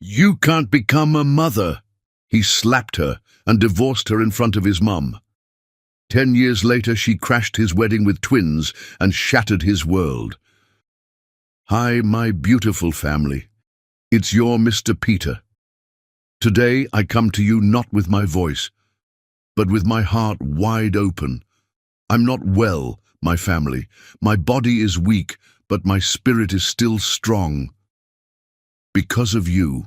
You can't become a mother. He slapped her and divorced her in front of his mum. 10 years later, she crashed his wedding with twins and shattered his world. Hi, my beautiful family. It's your Mr. Peter. Today, I come to you not with my voice, but with my heart wide open. I'm not well, my family. My body is weak, but my spirit is still strong. Because of you.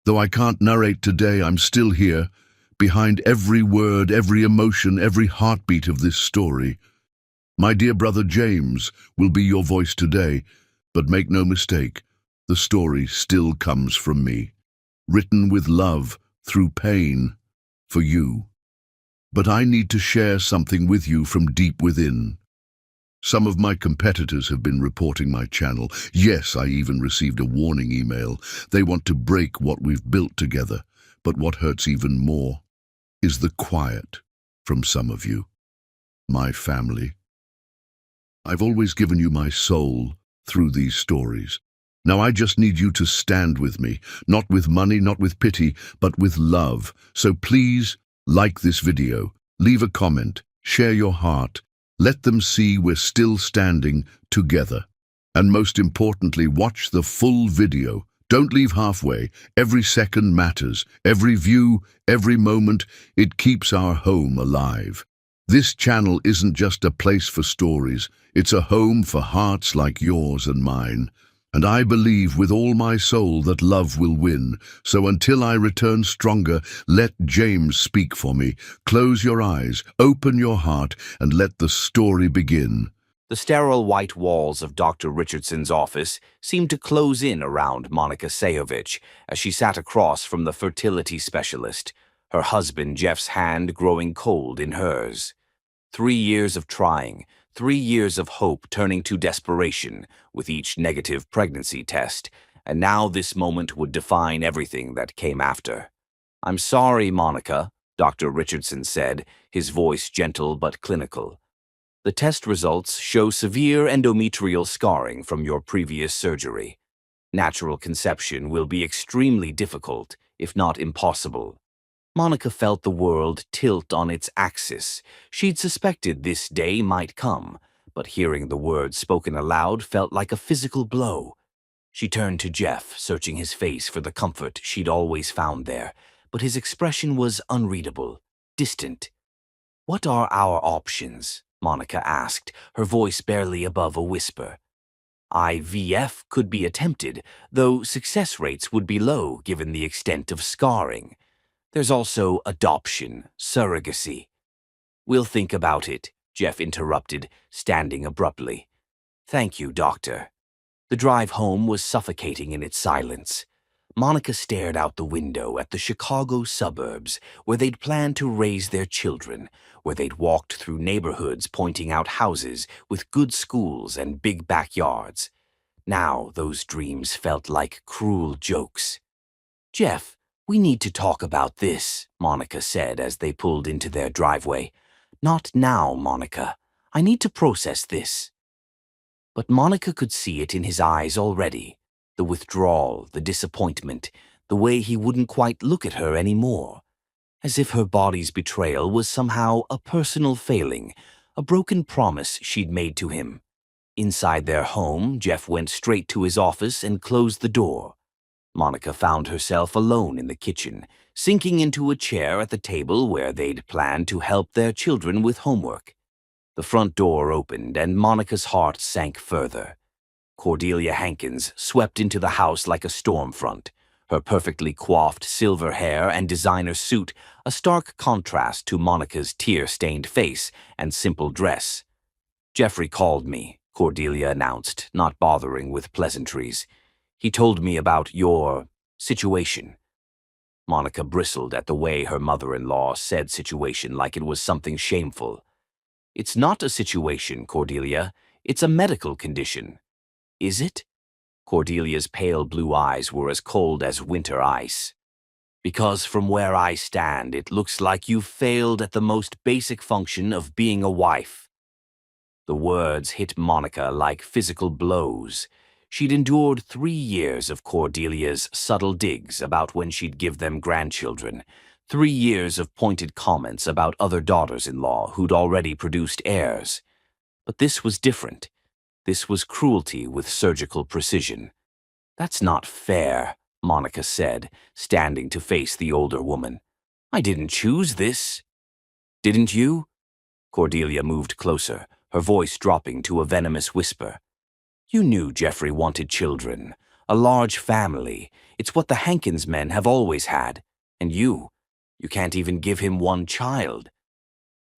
Though I can't narrate today, I'm still here, behind every word, every emotion, every heartbeat of this story. My dear brother James will be your voice today, but make no mistake, the story still comes from me, written with love, through pain, for you. But I need to share something with you from deep within. Some of my competitors have been reporting my channel. Yes, I even received a warning email. They want to break what we've built together. But what hurts even more is the quiet from some of you. My family. I've always given you my soul through these stories. Now I just need you to stand with me, not with money, not with pity, but with love. So please, like this video, leave a comment, share your heart. Let them see we're still standing together. And most importantly, watch the full video. Don't leave halfway. Every second matters. Every view, every moment, it keeps our home alive. This channel isn't just a place for stories. It's a home for hearts like yours and mine. And I believe with all my soul that love will win. So until I return stronger, let James speak for me. Close your eyes, open your heart, and let the story begin. The sterile white walls of Dr. Richardson's office seemed to close in around Monica Sayovich as she sat across from the fertility specialist, her husband Jeff's hand growing cold in hers. 3 years of trying, 3 years of hope turning to desperation with each negative pregnancy test, and now this moment would define everything that came after. "I'm sorry, Monica," Dr. Richardson said, his voice gentle but clinical. "The test results show severe endometrial scarring from your previous surgery. Natural conception will be extremely difficult, if not impossible." Monica felt the world tilt on its axis. She'd suspected this day might come, but hearing the words spoken aloud felt like a physical blow. She turned to Jeff, searching his face for the comfort she'd always found there, but his expression was unreadable, distant. "What are our options?" Monica asked, her voice barely above a whisper. "IVF could be attempted, though success rates would be low given the extent of scarring. There's also adoption, surrogacy." "We'll think about it," Jeff interrupted, standing abruptly. "Thank you, Doctor." The drive home was suffocating in its silence. Monica stared out the window at the Chicago suburbs where they'd planned to raise their children, where they'd walked through neighborhoods pointing out houses with good schools and big backyards. Now those dreams felt like cruel jokes. "Jeff, we need to talk about this," Monica said as they pulled into their driveway. "Not now, Monica. I need to process this." But Monica could see it in his eyes already. The withdrawal, the disappointment, the way he wouldn't quite look at her anymore. As if her body's betrayal was somehow a personal failing, a broken promise she'd made to him. Inside their home, Jeff went straight to his office and closed the door. Monica found herself alone in the kitchen, sinking into a chair at the table where they'd planned to help their children with homework. The front door opened and Monica's heart sank further. Cordelia Hankins swept into the house like a storm front, her perfectly coiffed silver hair and designer suit a stark contrast to Monica's tear-stained face and simple dress. "Jeffrey called me," Cordelia announced, not bothering with pleasantries. "He told me about your situation." Monica bristled at the way her mother-in-law said situation like it was something shameful. "It's not a situation, Cordelia. It's a medical condition." "Is it?" Cordelia's pale blue eyes were as cold as winter ice. "Because from where I stand, it looks like you've failed at the most basic function of being a wife." The words hit Monica like physical blows. She'd endured 3 years of Cordelia's subtle digs about when she'd give them grandchildren, 3 years of pointed comments about other daughters-in-law who'd already produced heirs. But this was different. This was cruelty with surgical precision. "That's not fair," Monica said, standing to face the older woman. "I didn't choose this." "Didn't you?" Cordelia moved closer, her voice dropping to a venomous whisper. "You knew Jeffrey wanted children, a large family. It's what the Hankins men have always had. And you can't even give him one child."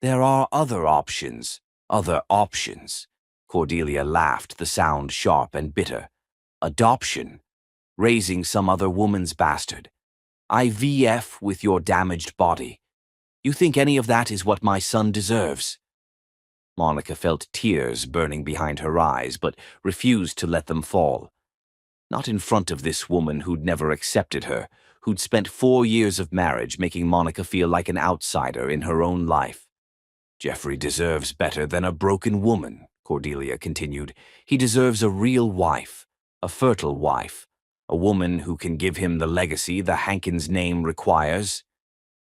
"There are other options." "Other options." Cordelia laughed, the sound sharp and bitter. "Adoption. Raising some other woman's bastard. IVF with your damaged body. You think any of that is what my son deserves?" Monica felt tears burning behind her eyes, but refused to let them fall. Not in front of this woman who'd never accepted her, who'd spent 4 years of marriage making Monica feel like an outsider in her own life. "Jeffrey deserves better than a broken woman," Cordelia continued. "He deserves a real wife, a fertile wife, a woman who can give him the legacy the Hankins name requires."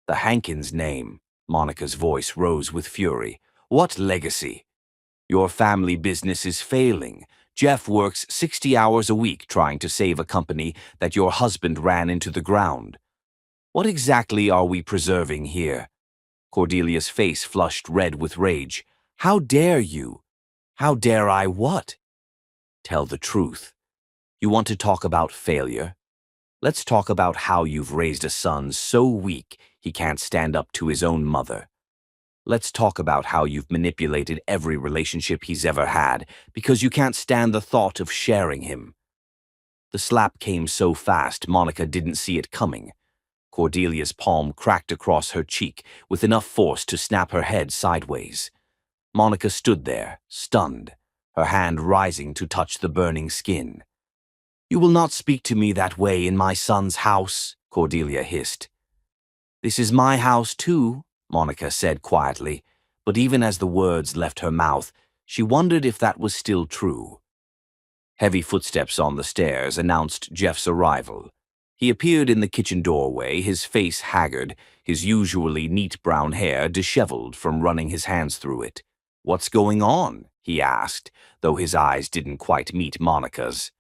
"The Hankins name," Monica's voice rose with fury. "What legacy? Your family business is failing. Jeff works 60 hours a week trying to save a company that your husband ran into the ground. What exactly are we preserving here?" Cordelia's face flushed red with rage. "How dare you?" "How dare I what?" "Tell the truth. You want to talk about failure? Let's talk about how you've raised a son so weak he can't stand up to his own mother. Let's talk about how you've manipulated every relationship he's ever had because you can't stand the thought of sharing him." The slap came so fast Monica didn't see it coming. Cordelia's palm cracked across her cheek with enough force to snap her head sideways. Monica stood there, stunned, her hand rising to touch the burning skin. "You will not speak to me that way in my son's house," Cordelia hissed. "This is my house too," Monica said quietly, but even as the words left her mouth, she wondered if that was still true. Heavy footsteps on the stairs announced Jeff's arrival. He appeared in the kitchen doorway, his face haggard, his usually neat brown hair disheveled from running his hands through it. "What's going on?" he asked, though his eyes didn't quite meet Monica's.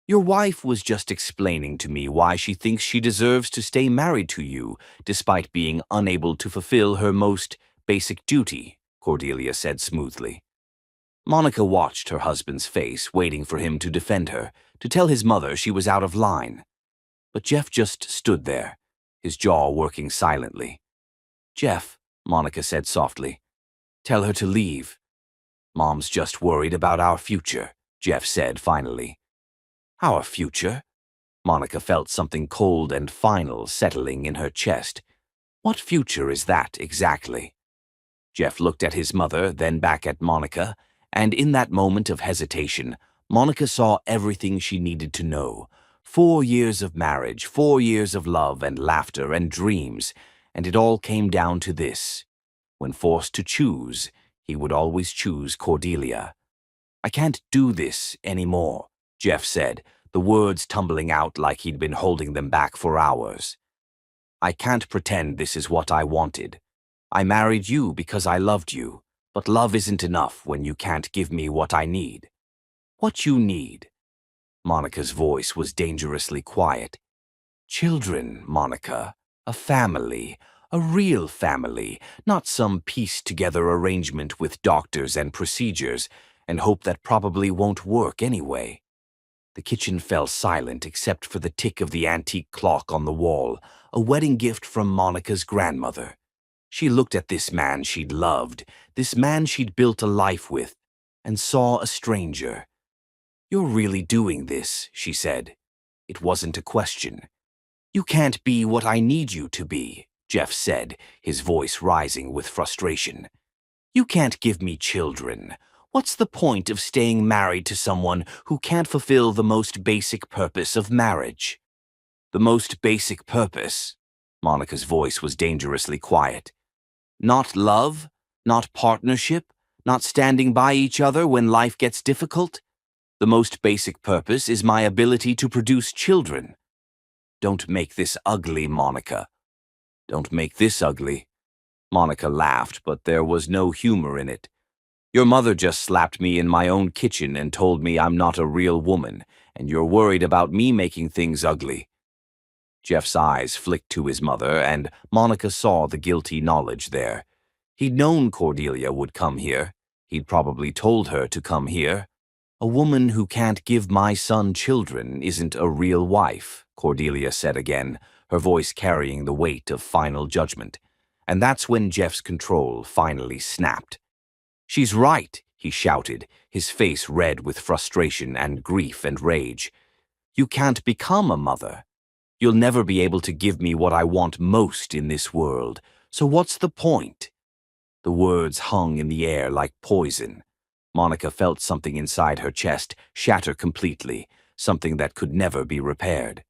"Your wife was just explaining to me why she thinks she deserves to stay married to you, despite being unable to fulfill her most basic duty," Cordelia said smoothly. Monica watched her husband's face, waiting for him to defend her, to tell his mother she was out of line. But Jeff just stood there, his jaw working silently. "Jeff," Monica said softly, "tell her to leave." "Mom's just worried about our future," Jeff said finally. "Our future?" Monica felt something cold and final settling in her chest. "What future is that exactly?" Jeff looked at his mother, then back at Monica, and in that moment of hesitation, Monica saw everything she needed to know. 4 years of marriage, 4 years of love and laughter and dreams, and it all came down to this. When forced to choose, he would always choose Cordelia. "I can't do this anymore," Jeff said, the words tumbling out like he'd been holding them back for hours. "I can't pretend this is what I wanted. I married you because I loved you, but love isn't enough when you can't give me what I need." "What you need?" Monica's voice was dangerously quiet. "Children, Monica. A family. A real family, not some pieced-together arrangement with doctors and procedures, and hope that probably won't work anyway." The kitchen fell silent except for the tick of the antique clock on the wall, a wedding gift from Monica's grandmother. She looked at this man she'd loved, this man she'd built a life with, and saw a stranger. "You're really doing this," she said. It wasn't a question. "You can't be what I need you to be," Jeff said, his voice rising with frustration. "You can't give me children. What's the point of staying married to someone who can't fulfill the most basic purpose of marriage?" "The most basic purpose?" Monica's voice was dangerously quiet. "Not love? Not partnership? Not standing by each other when life gets difficult?" The most basic purpose is my ability to produce children. Don't make this ugly, Monica. Don't make this ugly. Monica laughed, but there was no humor in it. Your mother just slapped me in my own kitchen and told me I'm not a real woman, and you're worried about me making things ugly. Jeff's eyes flicked to his mother, and Monica saw the guilty knowledge there. He'd known Cordelia would come here. He'd probably told her to come here. A woman who can't give my son children isn't a real wife, Cordelia said again, her voice carrying the weight of final judgment. And that's when Jeff's control finally snapped. She's right, he shouted, his face red with frustration and grief and rage. You can't become a mother. You'll never be able to give me what I want most in this world, so what's the point? The words hung in the air like poison. Monica felt something inside her chest shatter completely, something that could never be repaired.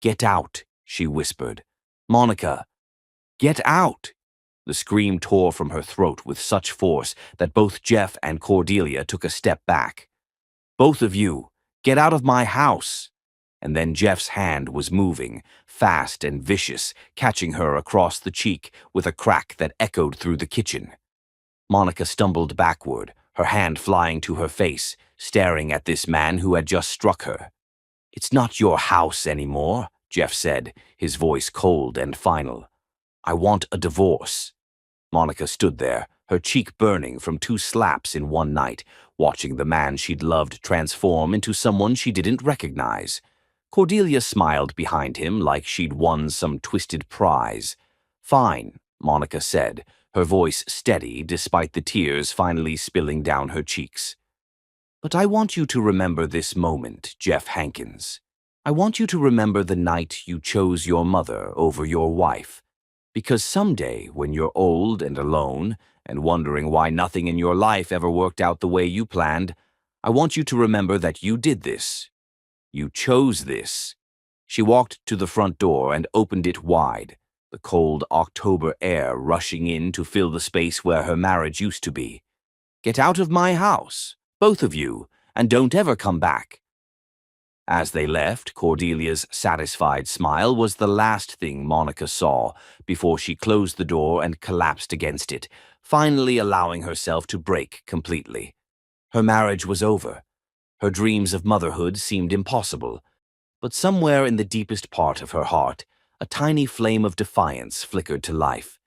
Get out, she whispered. Monica, get out! The scream tore from her throat with such force that both Jeff and Cordelia took a step back. Both of you, get out of my house! And then Jeff's hand was moving, fast and vicious, catching her across the cheek with a crack that echoed through the kitchen. Monica stumbled backward, her hand flying to her face, staring at this man who had just struck her. It's not your house anymore, Jeff said, his voice cold and final. I want a divorce. Monica stood there, her cheek burning from 2 slaps in one night, watching the man she'd loved transform into someone she didn't recognize. Cordelia smiled behind him like she'd won some twisted prize. Fine, Monica said, her voice steady despite the tears finally spilling down her cheeks. But I want you to remember this moment, Jeff Hankins. I want you to remember the night you chose your mother over your wife. Because someday, when you're old and alone, and wondering why nothing in your life ever worked out the way you planned, I want you to remember that you did this. You chose this. She walked to the front door and opened it wide, the cold October air rushing in to fill the space where her marriage used to be. Get out of my house, both of you, and don't ever come back. As they left, Cordelia's satisfied smile was the last thing Monica saw before she closed the door and collapsed against it, finally allowing herself to break completely. Her marriage was over. Her dreams of motherhood seemed impossible, but somewhere in the deepest part of her heart, a tiny flame of defiance flickered to life.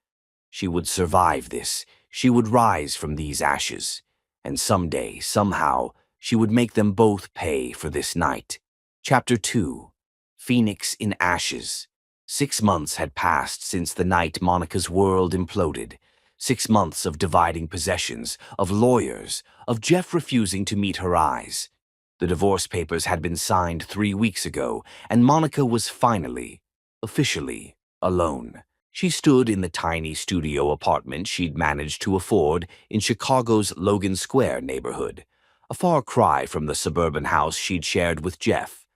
She would survive this. She would rise from these ashes. And someday, somehow, she would make them both pay for this night. Chapter 2. Phoenix in Ashes. 6 months had passed since the night Monica's world imploded. 6 months of dividing possessions, of lawyers, of Jeff refusing to meet her eyes. The divorce papers had been signed 3 weeks ago, and Monica was finally, officially, alone. She stood in the tiny studio apartment she'd managed to afford in Chicago's Logan Square neighborhood, a far cry from the suburban house she'd shared with Jeff.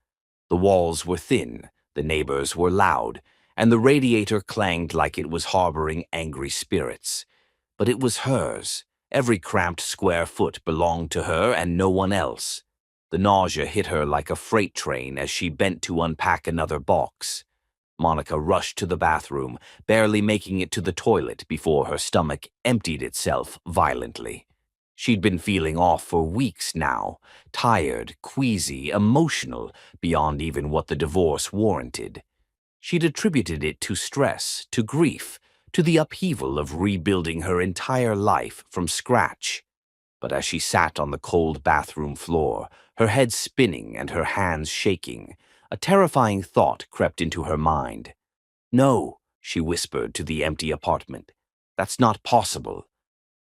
The walls were thin, the neighbors were loud, and the radiator clanged like it was harboring angry spirits. But it was hers. Every cramped square foot belonged to her and no one else. The nausea hit her like a freight train as she bent to unpack another box. Monica rushed to the bathroom, barely making it to the toilet before her stomach emptied itself violently. She'd been feeling off for weeks now, tired, queasy, emotional, beyond even what the divorce warranted. She'd attributed it to stress, to grief, to the upheaval of rebuilding her entire life from scratch. But as she sat on the cold bathroom floor, her head spinning and her hands shaking, a terrifying thought crept into her mind. No, she whispered to the empty apartment. That's not possible.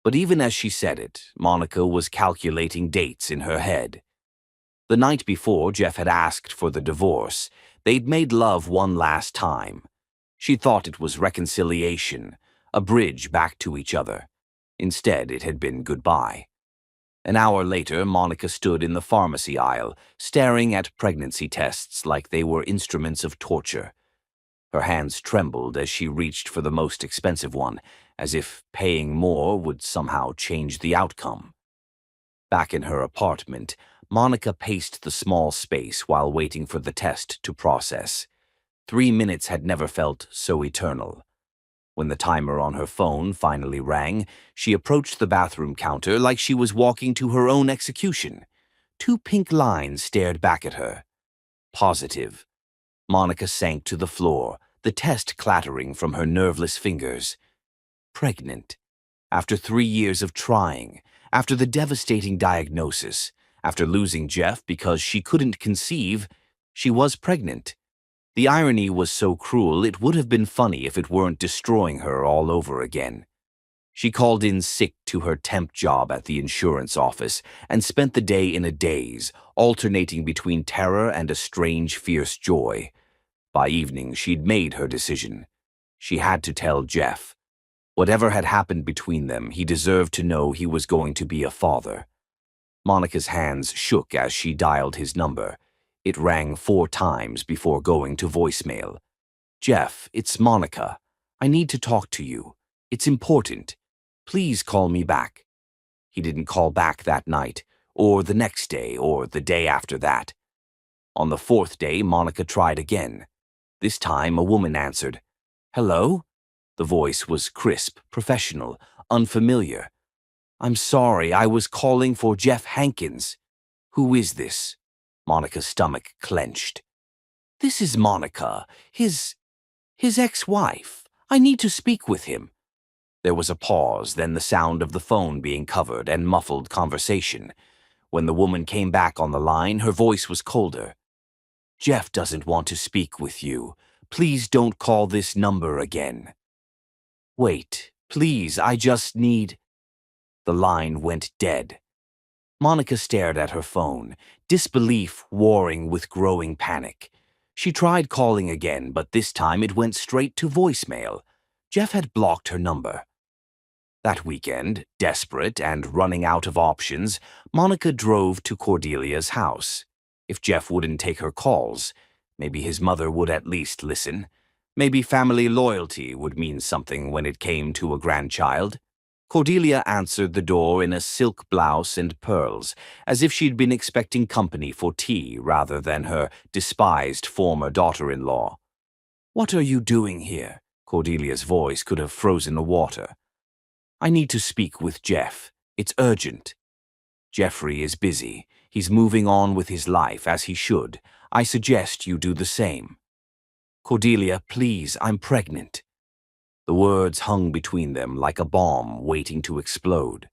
But even as she said it, Monica was calculating dates in her head. The night before Jeff had asked for the divorce, they'd made love one last time. She thought it was reconciliation, a bridge back to each other. Instead, it had been goodbye. An hour later, Monica stood in the pharmacy aisle, staring at pregnancy tests like they were instruments of torture. Her hands trembled as she reached for the most expensive one, as if paying more would somehow change the outcome. Back in her apartment, Monica paced the small space while waiting for the test to process. 3 minutes had never felt so eternal. When the timer on her phone finally rang, she approached the bathroom counter like she was walking to her own execution. 2 pink lines stared back at her. Positive. Monica sank to the floor, the test clattering from her nerveless fingers. Pregnant. After 3 years of trying, after the devastating diagnosis, after losing Jeff because she couldn't conceive, she was pregnant. The irony was so cruel it would have been funny if it weren't destroying her all over again. She called in sick to her temp job at the insurance office and spent the day in a daze, alternating between terror and a strange, fierce joy. By evening, she'd made her decision. She had to tell Jeff. Whatever had happened between them, he deserved to know he was going to be a father. Monica's hands shook as she dialed his number. It rang 4 times before going to voicemail. "Jeff, it's Monica. I need to talk to you. It's important. Please call me back." He didn't call back that night, or the next day, or the day after that. On the 4th day, Monica tried again. This time, a woman answered. "Hello?" The voice was crisp, professional, unfamiliar. "I'm sorry, I was calling for Jeff Hankins." "Who is this?" Monica's stomach clenched. "This is Monica, his ex-wife. I need to speak with him." There was a pause, then the sound of the phone being covered and muffled conversation. When the woman came back on the line, her voice was colder. "Jeff doesn't want to speak with you. Please don't call this number again." "Wait, please, I just need—" The line went dead. Monica stared at her phone, disbelief warring with growing panic. She tried calling again, but this time it went straight to voicemail. Jeff had blocked her number. That weekend, desperate and running out of options, Monica drove to Cordelia's house. If Jeff wouldn't take her calls, maybe his mother would at least listen. Maybe family loyalty would mean something when it came to a grandchild. Cordelia answered the door in a silk blouse and pearls, as if she'd been expecting company for tea rather than her despised former daughter-in-law. "What are you doing here?" Cordelia's voice could have frozen the water. "I need to speak with Jeff. It's urgent." "Jeffrey is busy. He's moving on with his life, as he should. I suggest you do the same." "Cordelia, please, I'm pregnant." The words hung between them like a bomb waiting to explode.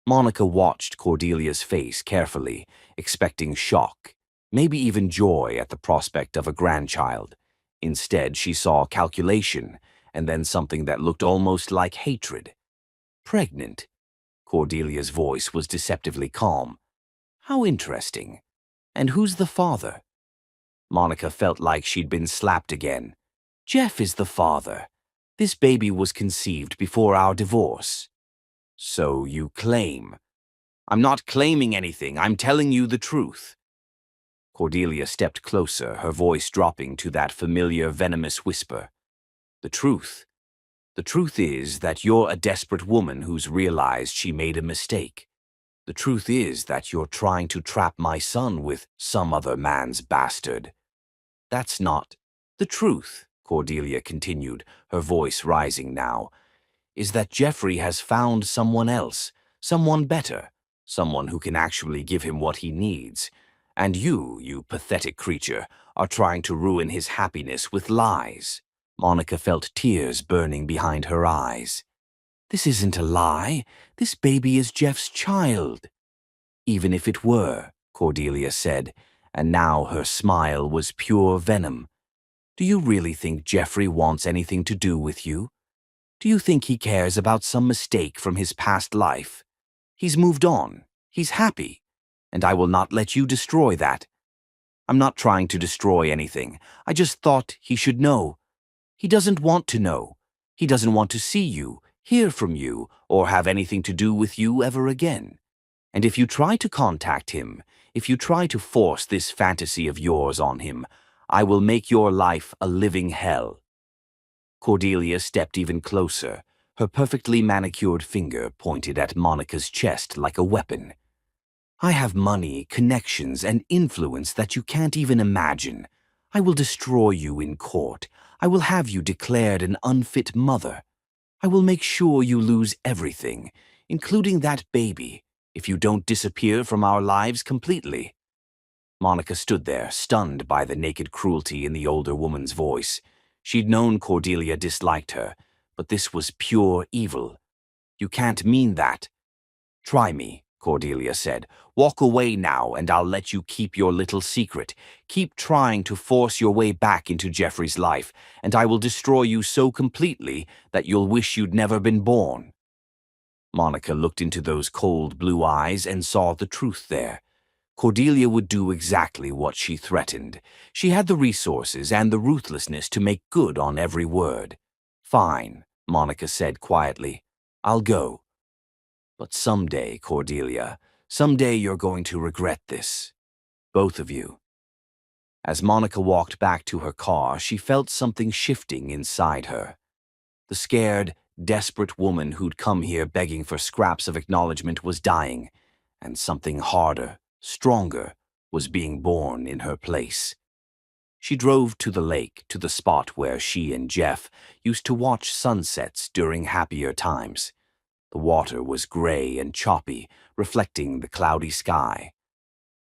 Monica watched Cordelia's face carefully, expecting shock, maybe even joy at the prospect of a grandchild. Instead, she saw calculation, and then something that looked almost like hatred. "Pregnant?" Cordelia's voice was deceptively calm. "How interesting. And who's the father?" Monica felt like she'd been slapped again. "Jeff is the father. This baby was conceived before our divorce." "So you claim." "I'm not claiming anything. I'm telling you the truth." Cordelia stepped closer, her voice dropping to that familiar venomous whisper. "The truth. The truth is that you're a desperate woman who's realized she made a mistake. The truth is that you're trying to trap my son with some other man's bastard." "That's not the truth," Cordelia continued, her voice rising now, "is that Jeffrey has found someone else, someone better, someone who can actually give him what he needs. And you pathetic creature, are trying to ruin his happiness with lies." Monica felt tears burning behind her eyes. "This isn't a lie. This baby is Jeff's child." "Even if it were," Cordelia said, and now her smile was pure venom. "Do you really think Jeffrey wants anything to do with you? Do you think he cares about some mistake from his past life? He's moved on. He's happy. And I will not let you destroy that. I'm not trying to destroy anything. I just thought he should know. He doesn't want to know. He doesn't want to see you, hear from you, or have anything to do with you ever again. And if you try to contact him, if you try to force this fantasy of yours on him, I will make your life a living hell." Cordelia stepped even closer, her perfectly manicured finger pointed at Monica's chest like a weapon. I have money, connections, and influence that you can't even imagine. I will destroy you in court. I will have you declared an unfit mother. I will make sure you lose everything, including that baby, if you don't disappear from our lives completely." Monica stood there, stunned by the naked cruelty in the older woman's voice. She'd known Cordelia disliked her, but this was pure evil. "You can't mean that." "Try me," Cordelia said. "Walk away now, and I'll let you keep your little secret. Keep trying to force your way back into Jeffrey's life, and I will destroy you so completely that you'll wish you'd never been born." Monica looked into those cold blue eyes and saw the truth there. Cordelia would do exactly what she threatened. She had the resources and the ruthlessness to make good on every word. "Fine," Monica said quietly. "I'll go. But someday, Cordelia, someday you're going to regret this. Both of you." As Monica walked back to her car, she felt something shifting inside her. The scared, desperate woman who'd come here begging for scraps of acknowledgement was dying, and something harder, stronger, was being born in her place. She drove to the lake, to the spot where she and Jeff used to watch sunsets during happier times. The water was gray and choppy, reflecting the cloudy sky.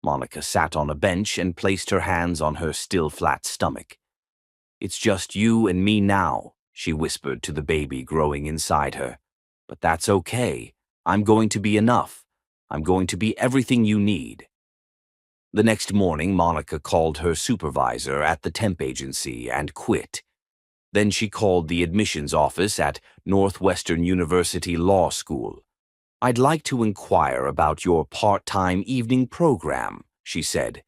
Monica sat on a bench and placed her hands on her still flat stomach. "It's just you and me now," she whispered to the baby growing inside her. "But that's okay. I'm going to be enough. I'm going to be everything you need." The next morning, Monica called her supervisor at the temp agency and quit. Then she called the admissions office at Northwestern University Law School. "I'd like to inquire about your part-time evening program," she said.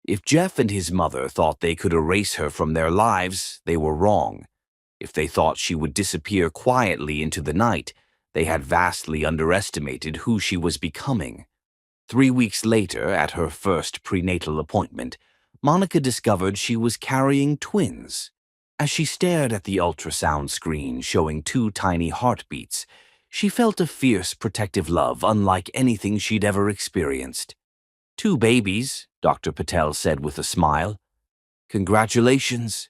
If Jeff and his mother thought they could erase her from their lives, they were wrong. If they thought she would disappear quietly into the night, they had vastly underestimated who she was becoming. 3 weeks later, at her first prenatal appointment, Monica discovered she was carrying twins. As she stared at the ultrasound screen showing 2 tiny heartbeats, she felt a fierce protective love unlike anything she'd ever experienced. "2 babies," Dr. Patel said with a smile. "Congratulations."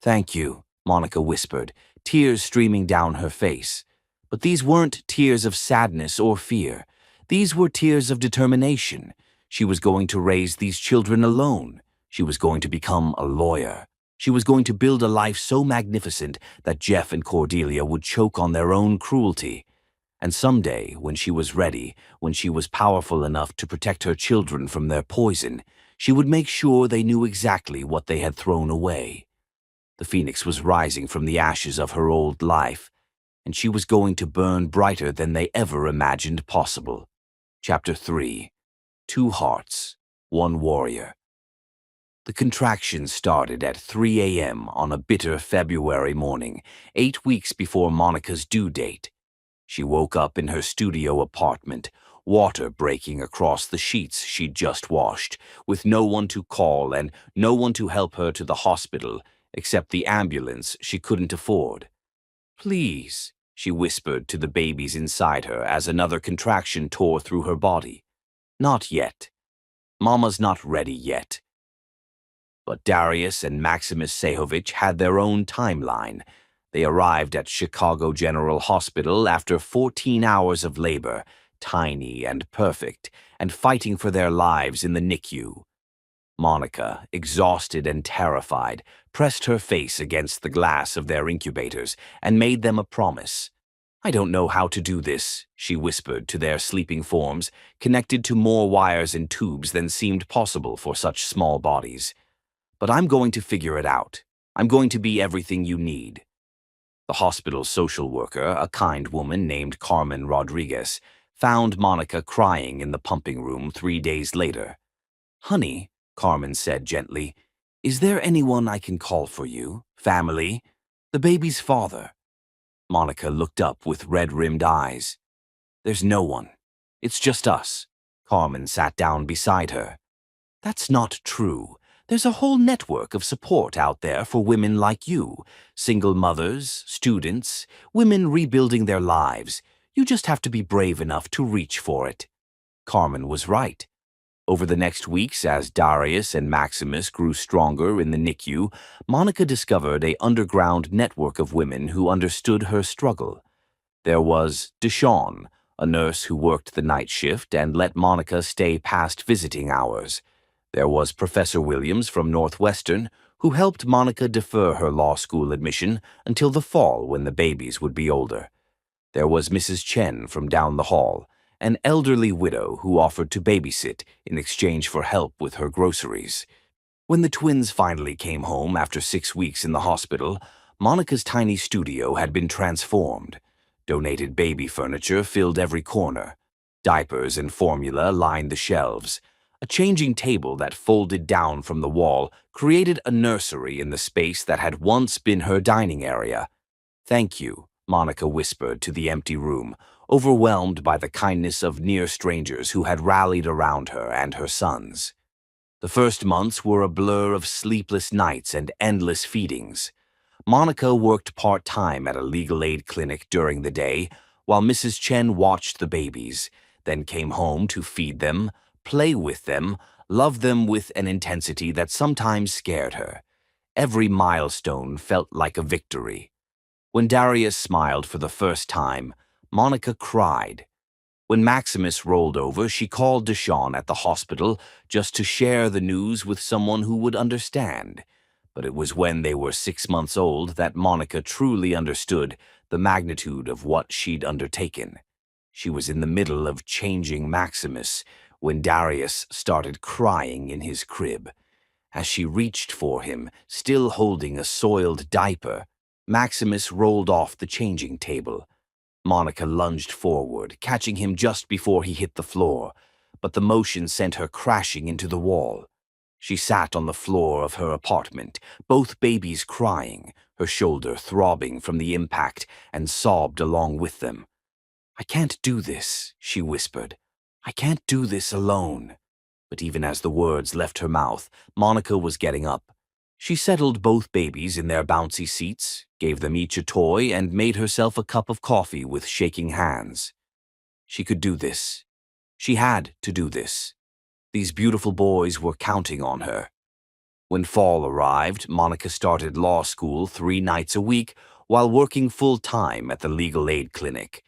"Thank you," Monica whispered, tears streaming down her face. But these weren't tears of sadness or fear. These were tears of determination. She was going to raise these children alone. She was going to become a lawyer. She was going to build a life so magnificent that Jeff and Cordelia would choke on their own cruelty. And someday, when she was ready, when she was powerful enough to protect her children from their poison, she would make sure they knew exactly what they had thrown away. The phoenix was rising from the ashes of her old life, and she was going to burn brighter than they ever imagined possible. Chapter 3. 2 Hearts, 1 Warrior. The contractions started at 3 a.m. on a bitter February morning, 8 weeks before Monica's due date. She woke up in her studio apartment, water breaking across the sheets she'd just washed, with no one to call and no one to help her to the hospital, except the ambulance she couldn't afford. "Please," she whispered to the babies inside her as another contraction tore through her body. "Not yet. Mama's not ready yet." But Darius and Maximus Sehovich had their own timeline. They arrived at Chicago General Hospital after 14 hours of labor, tiny and perfect, and fighting for their lives in the NICU. Monica, exhausted and terrified, pressed her face against the glass of their incubators and made them a promise. "I don't know how to do this," she whispered to their sleeping forms, connected to more wires and tubes than seemed possible for such small bodies. "But I'm going to figure it out. I'm going to be everything you need." The hospital's social worker, a kind woman named Carmen Rodriguez, found Monica crying in the pumping room 3 days later. "Honey," Carmen said gently, "is there anyone I can call for you? Family? The baby's father?" Monica looked up with red-rimmed eyes. "There's no one. It's just us." Carmen sat down beside her. "That's not true. There's a whole network of support out there for women like you, single mothers, students, women rebuilding their lives. You just have to be brave enough to reach for it." Carmen was right. Over the next weeks, as Darius and Maximus grew stronger in the NICU, Monica discovered an underground network of women who understood her struggle. There was Deshawn, a nurse who worked the night shift and let Monica stay past visiting hours. There was Professor Williams from Northwestern, who helped Monica defer her law school admission until the fall when the babies would be older. There was Mrs. Chen from down the hall, an elderly widow who offered to babysit in exchange for help with her groceries. When the twins finally came home after 6 weeks in the hospital, Monica's tiny studio had been transformed. Donated baby furniture filled every corner. Diapers and formula lined the shelves. A changing table that folded down from the wall created a nursery in the space that had once been her dining area. "Thank you," Monica whispered to the empty room, overwhelmed by the kindness of near strangers who had rallied around her and her sons. The first months were a blur of sleepless nights and endless feedings. Monica worked part-time at a legal aid clinic during the day, while Mrs. Chen watched the babies, then came home to feed them, play with them, love them with an intensity that sometimes scared her. Every milestone felt like a victory. When Darius smiled for the first time, Monica cried. When Maximus rolled over, she called Deshawn at the hospital just to share the news with someone who would understand. But it was when they were 6 months old that Monica truly understood the magnitude of what she'd undertaken. She was in the middle of changing Maximus when Darius started crying in his crib. As she reached for him, still holding a soiled diaper, Maximus rolled off the changing table. Monica lunged forward, catching him just before he hit the floor, but the motion sent her crashing into the wall. She sat on the floor of her apartment, both babies crying, her shoulder throbbing from the impact, and sobbed along with them. "I can't do this," she whispered. "I can't do this alone." But even as the words left her mouth, Monica was getting up. She settled both babies in their bouncy seats, gave them each a toy, and made herself a cup of coffee with shaking hands. She could do this. She had to do this. These beautiful boys were counting on her. When fall arrived, Monica started law school 3 nights a week while working full-time at the legal aid clinic.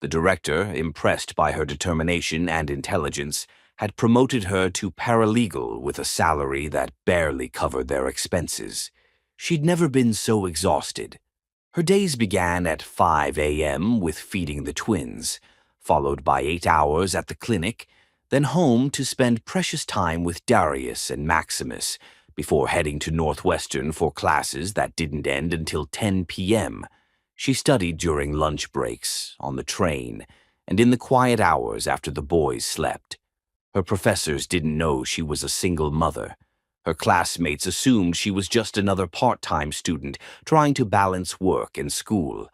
The director, impressed by her determination and intelligence, had promoted her to paralegal with a salary that barely covered their expenses. She'd never been so exhausted. Her days began at 5 a.m. with feeding the twins, followed by 8 hours at the clinic, then home to spend precious time with Darius and Maximus, before heading to Northwestern for classes that didn't end until 10 p.m. She studied during lunch breaks, on the train, and in the quiet hours after the boys slept. Her professors didn't know she was a single mother. Her classmates assumed she was just another part-time student trying to balance work and school.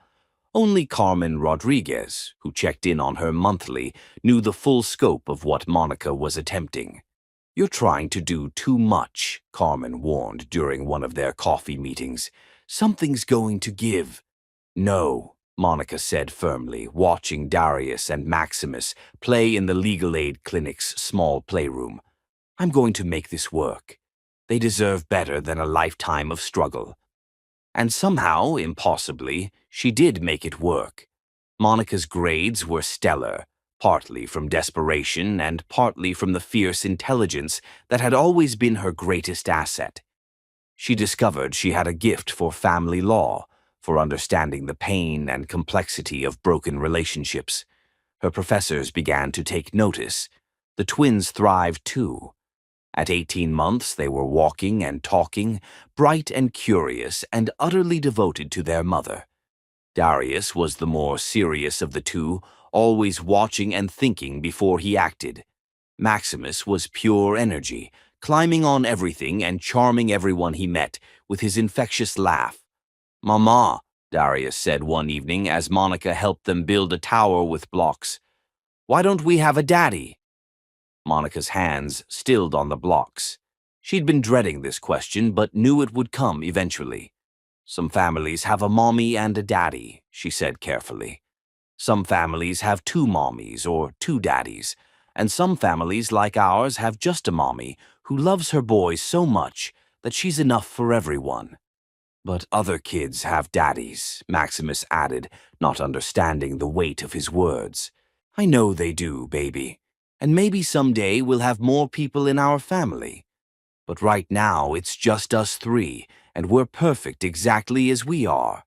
Only Carmen Rodriguez, who checked in on her monthly, knew the full scope of what Monica was attempting. "You're trying to do too much," Carmen warned during one of their coffee meetings. "Something's going to give." "No," Monica said firmly, watching Darius and Maximus play in the legal aid clinic's small playroom. "I'm going to make this work. They deserve better than a lifetime of struggle." And somehow, impossibly, she did make it work. Monica's grades were stellar, partly from desperation and partly from the fierce intelligence that had always been her greatest asset. She discovered she had a gift for family law, for understanding the pain and complexity of broken relationships. Her professors began to take notice. The twins thrived too. At 18 months, they were walking and talking, bright and curious, and utterly devoted to their mother. Darius was the more serious of the two, always watching and thinking before he acted. Maximus was pure energy, climbing on everything and charming everyone he met with his infectious laugh. "Mama," Darius said one evening as Monica helped them build a tower with blocks, "why don't we have a daddy?" Monica's hands stilled on the blocks. She'd been dreading this question, but knew it would come eventually. "Some families have a mommy and a daddy," she said carefully. "Some families have 2 mommies or 2 daddies, and some families like ours have just a mommy who loves her boys so much that she's enough for everyone. But other kids have daddies, Maximus added, not understanding the weight of his words. I know they do, baby. And maybe someday we'll have more people in our family. But right now it's just us three, and we're perfect exactly as we are.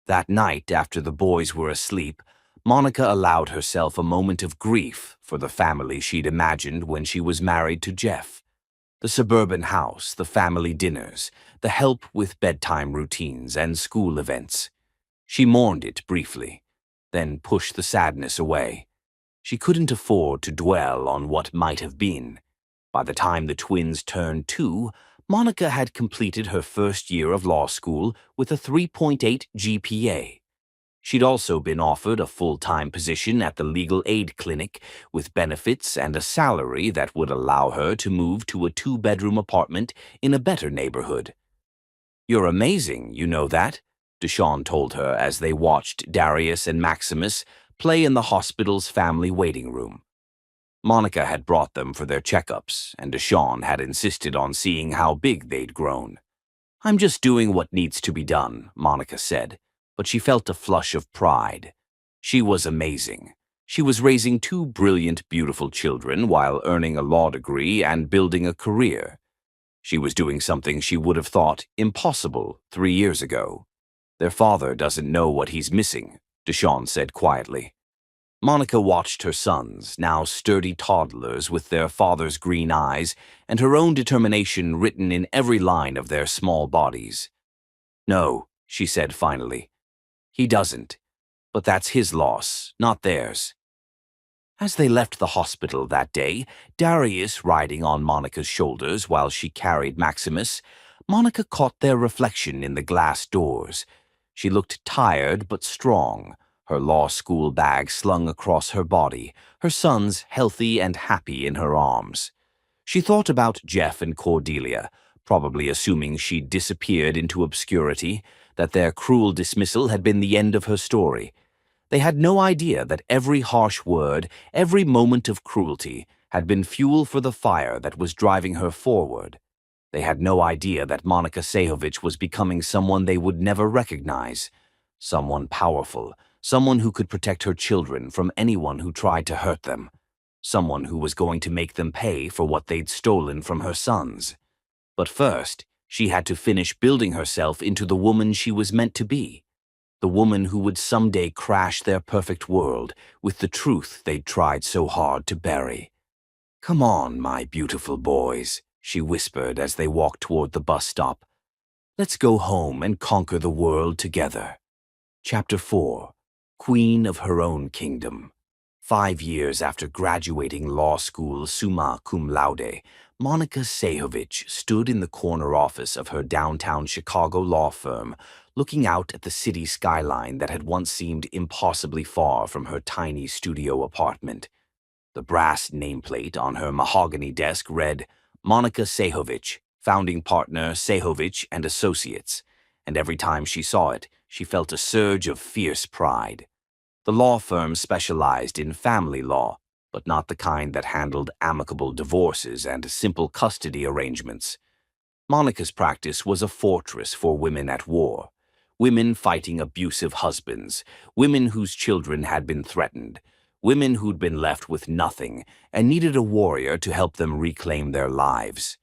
That night, after the boys were asleep, Monica allowed herself a moment of grief for the family she'd imagined when she was married to Jeff. The suburban house, the family dinners, the help with bedtime routines and school events. She mourned it briefly, then pushed the sadness away. She couldn't afford to dwell on what might have been. By the time the twins turned 2, Monica had completed her first year of law school with a 3.8 GPA. She'd also been offered a full-time position at the legal aid clinic with benefits and a salary that would allow her to move to a 2-bedroom apartment in a better neighborhood. "You're amazing, you know that?" Deshawn told her as they watched Darius and Maximus play in the hospital's family waiting room. Monica had brought them for their checkups, and Deshawn had insisted on seeing how big they'd grown. "I'm just doing what needs to be done," Monica said, but she felt a flush of pride. She was amazing. She was raising 2 brilliant, beautiful children while earning a law degree and building a career. She was doing something she would have thought impossible 3 years ago. "Their father doesn't know what he's missing," Deshawn said quietly. Monica watched her sons, now sturdy toddlers with their father's green eyes and her own determination written in every line of their small bodies. "No," she said finally. "He doesn't. But that's his loss, not theirs." As they left the hospital that day, Darius riding on Monica's shoulders while she carried Maximus, Monica caught their reflection in the glass doors. She looked tired but strong, her law school bag slung across her body, her sons healthy and happy in her arms. She thought about Jeff and Cordelia, probably assuming she'd disappeared into obscurity, that their cruel dismissal had been the end of her story. They had no idea that every harsh word, every moment of cruelty, had been fuel for the fire that was driving her forward. They had no idea that Monica Sejovic was becoming someone they would never recognize. Someone powerful, someone who could protect her children from anyone who tried to hurt them. Someone who was going to make them pay for what they'd stolen from her sons. But first, she had to finish building herself into the woman she was meant to be. The woman who would someday crash their perfect world with the truth they'd tried so hard to bury. "Come on, my beautiful boys," she whispered as they walked toward the bus stop. "Let's go home and conquer the world together." Chapter 4. Queen of Her Own Kingdom. 5 years after graduating law school summa cum laude, Monica Sejovic stood in the corner office of her downtown Chicago law firm, looking out at the city skyline that had once seemed impossibly far from her tiny studio apartment. The brass nameplate on her mahogany desk read, "Monica Sejovic, founding partner Sejovic and Associates," and every time she saw it, she felt a surge of fierce pride. The law firm specialized in family law, but not the kind that handled amicable divorces and simple custody arrangements. Monica's practice was a fortress for women at war, women fighting abusive husbands, women whose children had been threatened, women who'd been left with nothing and needed a warrior to help them reclaim their lives.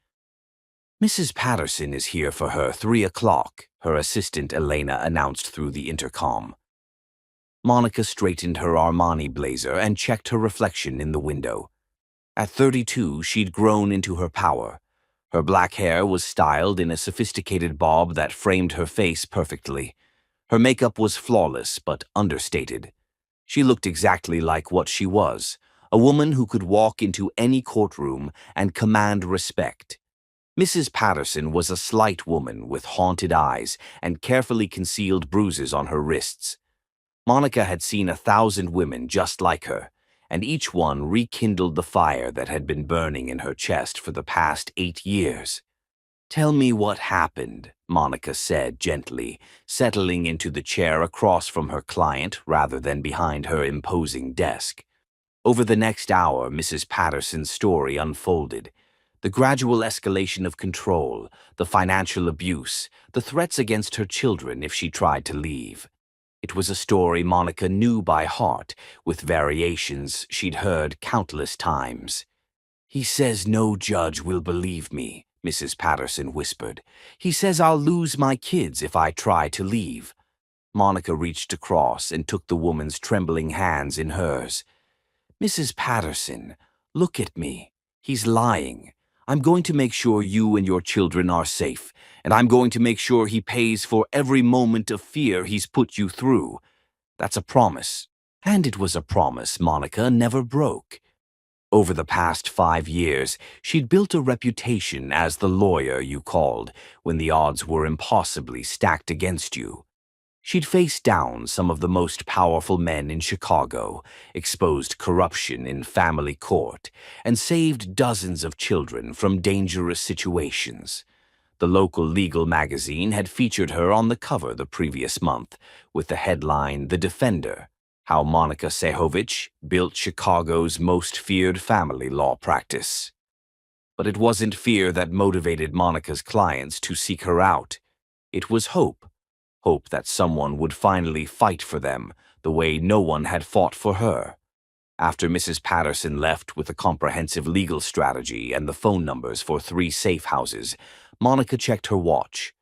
"Mrs. Patterson is here for her 3 o'clock, her assistant Elena announced through the intercom. Monica straightened her Armani blazer and checked her reflection in the window. At 32, she'd grown into her power. Her black hair was styled in a sophisticated bob that framed her face perfectly. Her makeup was flawless but understated. She looked exactly like what she was, a woman who could walk into any courtroom and command respect. Mrs. Patterson was a slight woman with haunted eyes and carefully concealed bruises on her wrists. Monica had seen 1,000 women just like her, and each one rekindled the fire that had been burning in her chest for the past 8 years. "Tell me what happened," Monica said gently, settling into the chair across from her client rather than behind her imposing desk. Over the next hour, Mrs. Patterson's story unfolded. The gradual escalation of control, the financial abuse, the threats against her children if she tried to leave. It was a story Monica knew by heart, with variations she'd heard countless times. "He says no judge will believe me," Mrs. Patterson whispered. "He says I'll lose my kids if I try to leave." Monica reached across and took the woman's trembling hands in hers. "Mrs. Patterson, look at me. He's lying. I'm going to make sure you and your children are safe, and I'm going to make sure he pays for every moment of fear he's put you through. That's a promise." And it was a promise Monica never broke. Over the past 5 years, she'd built a reputation as the lawyer you called when the odds were impossibly stacked against you. She'd faced down some of the most powerful men in Chicago, exposed corruption in family court, and saved dozens of children from dangerous situations. The local legal magazine had featured her on the cover the previous month, with the headline "The Defender: How Monica Sehovich Built Chicago's Most Feared Family Law Practice." But it wasn't fear that motivated Monica's clients to seek her out. It was hope. Hope that someone would finally fight for them the way no one had fought for her. After Mrs. Patterson left with a comprehensive legal strategy and the phone numbers for 3 safe houses, Monica checked her watch.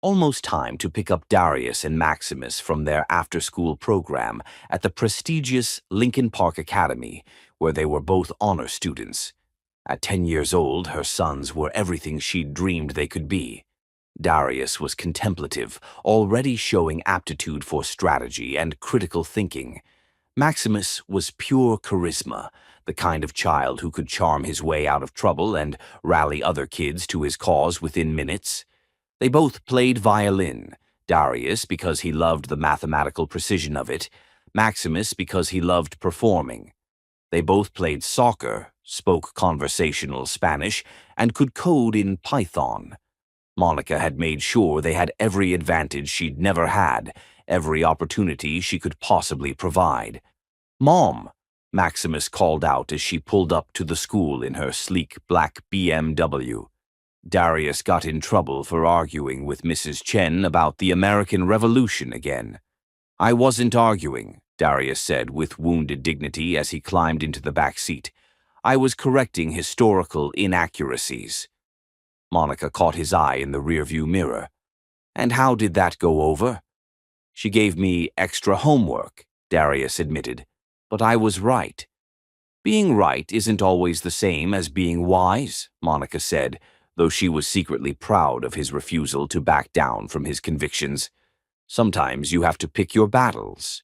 Almost time to pick up Darius and Maximus from their after-school program at the prestigious Lincoln Park Academy, where they were both honor students. At 10 years old, her sons were everything she'd dreamed they could be. Darius was contemplative, already showing aptitude for strategy and critical thinking. Maximus was pure charisma, the kind of child who could charm his way out of trouble and rally other kids to his cause within minutes. They both played violin, Darius because he loved the mathematical precision of it, Maximus because he loved performing. They both played soccer, spoke conversational Spanish, and could code in Python. Monica had made sure they had every advantage she'd never had, every opportunity she could possibly provide. "Mom," Maximus called out as she pulled up to the school in her sleek black BMW. Darius got in trouble for arguing with Mrs. Chen about the American Revolution again. "I wasn't arguing," Darius said with wounded dignity as he climbed into the back seat. "I was correcting historical inaccuracies." Monica caught his eye in the rearview mirror. "And how did that go over?" "She gave me extra homework," Darius admitted. "But I was right." "Being right isn't always the same as being wise," Monica said, though she was secretly proud of his refusal to back down from his convictions. "Sometimes you have to pick your battles."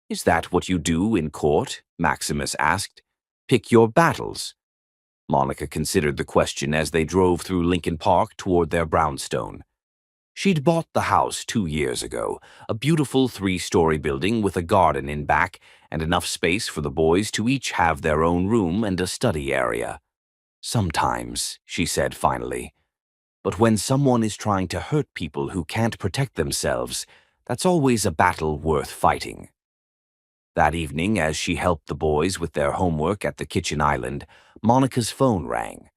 "Is that what you do in court?" Maximus asked. "Pick your battles?" Monica considered the question as they drove through Lincoln Park toward their brownstone. She'd bought the house 2 years ago, a beautiful 3-story building with a garden in back and enough space for the boys to each have their own room and a study area. "Sometimes," she said finally. "But when someone is trying to hurt people who can't protect themselves, that's always a battle worth fighting." That evening, as she helped the boys with their homework at the kitchen island, Monica's phone rang.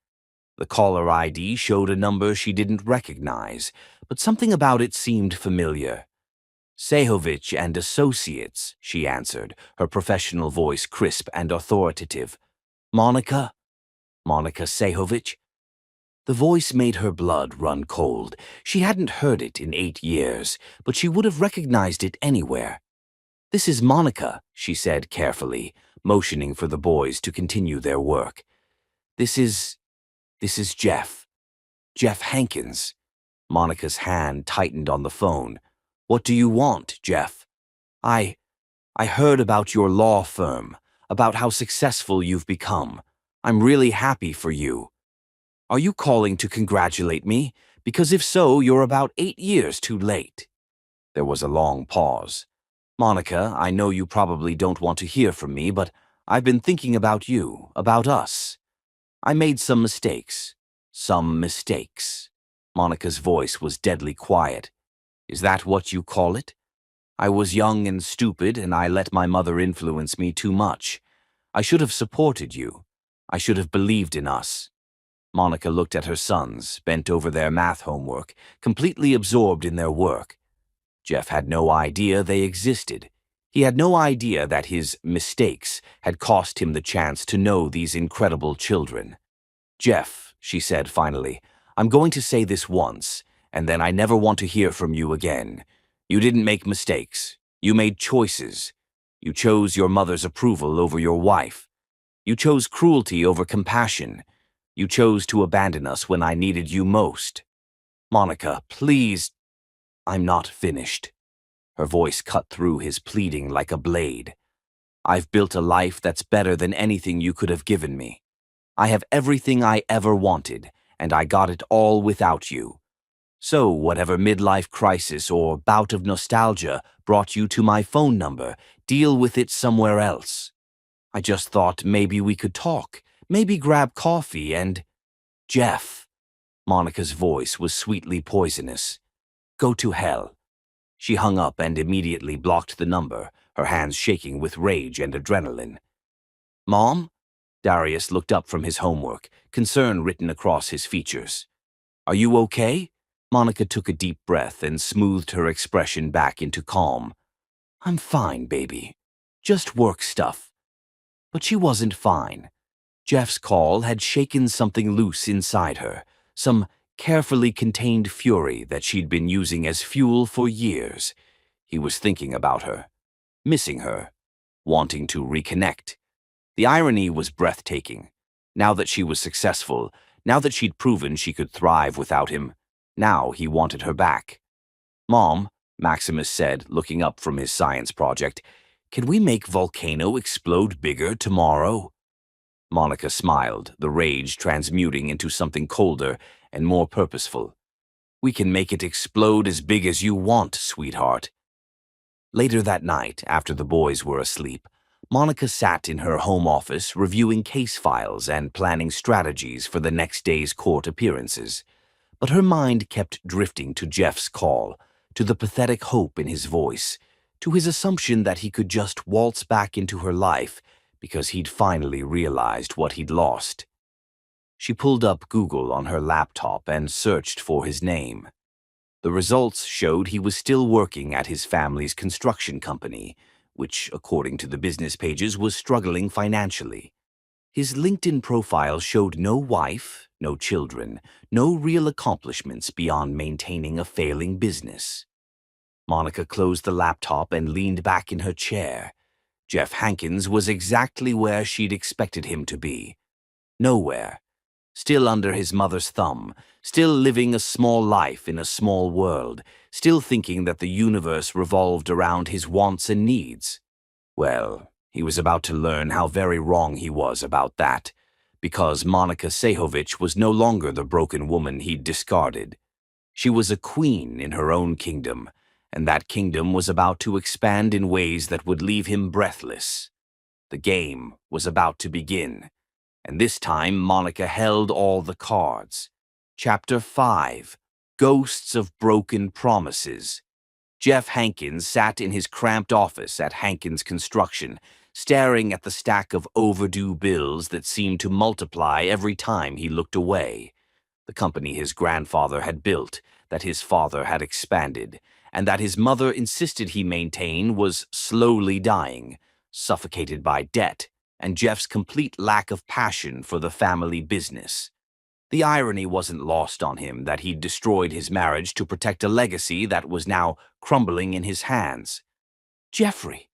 The caller ID showed a number she didn't recognize, but something about it seemed familiar. "Sehovich and Associates," she answered, her professional voice crisp and authoritative. "Monica? Monica Sehovich?" The voice made her blood run cold. She hadn't heard it in 8 years, but she would have recognized it anywhere. "This is Monica," she said carefully, motioning for the boys to continue their work. This is Jeff. Jeff Hankins." Monica's hand tightened on the phone. "What do you want, Jeff?" I heard about your law firm, about how successful you've become. I'm really happy for you." "Are you calling to congratulate me? Because if so, you're about 8 years too late." There was a long pause. "Monica, I know you probably don't want to hear from me, but I've been thinking about you, about us. I made some mistakes. Some mistakes." Monica's voice was deadly quiet. "Is that what you call it? I was young and stupid, and I let my mother influence me too much. I should have supported you. I should have believed in us." Monica looked at her sons, bent over their math homework, completely absorbed in their work. Jeff had no idea they existed. He had no idea that his mistakes had cost him the chance to know these incredible children. "Jeff," she said finally, "I'm going to say this once, and then I never want to hear from you again. You didn't make mistakes. You made choices. You chose your mother's approval over your wife. You chose cruelty over compassion. You chose to abandon us when I needed you most. Monica, please." "I'm not finished." Her voice cut through his pleading like a blade. "I've built a life that's better than anything you could have given me. I have everything I ever wanted, and I got it all without you. So whatever midlife crisis or bout of nostalgia brought you to my phone number, deal with it somewhere else. I just thought maybe we could talk, maybe grab coffee and—" "Jeff." Monica's voice was sweetly poisonous. "Go to hell." She hung up and immediately blocked the number, her hands shaking with rage and adrenaline. "Mom?" Darius looked up from his homework, concern written across his features. "Are you okay?" Monica took a deep breath and smoothed her expression back into calm. "I'm fine, baby. Just work stuff." But she wasn't fine. Jeff's call had shaken something loose inside her, some carefully contained fury that she'd been using as fuel for years. He was thinking about her, missing her, wanting to reconnect. The irony was breathtaking. Now that she was successful, now that she'd proven she could thrive without him, now he wanted her back. "Mom," Maximus said, looking up from his science project, "can we make volcano explode bigger tomorrow?" Monica smiled, the rage transmuting into something colder and more purposeful. "We can make it explode as big as you want, sweetheart." Later that night, after the boys were asleep, Monica sat in her home office reviewing case files and planning strategies for the next day's court appearances. But her mind kept drifting to Jeff's call, to the pathetic hope in his voice, to his assumption that he could just waltz back into her life because he'd finally realized what he'd lost. She pulled up Google on her laptop and searched for his name. The results showed he was still working at his family's construction company, which, according to the business pages, was struggling financially. His LinkedIn profile showed no wife, no children, no real accomplishments beyond maintaining a failing business. Monica closed the laptop and leaned back in her chair. Jeff Hankins was exactly where she'd expected him to be. Nowhere. Still under his mother's thumb, still living a small life in a small world, still thinking that the universe revolved around his wants and needs. Well, he was about to learn how very wrong he was about that, because Monica Sehovich was no longer the broken woman he'd discarded. She was a queen in her own kingdom, and that kingdom was about to expand in ways that would leave him breathless. The game was about to begin, and this time Monica held all the cards. Chapter 5: Ghosts of Broken Promises. Jeff Hankins sat in his cramped office at Hankins Construction, staring at the stack of overdue bills that seemed to multiply every time he looked away. The company his grandfather had built, that his father had expanded, and that his mother insisted he maintain was slowly dying, suffocated by debt, and Jeff's complete lack of passion for the family business. The irony wasn't lost on him that he'd destroyed his marriage to protect a legacy that was now crumbling in his hands. "Jeffrey,"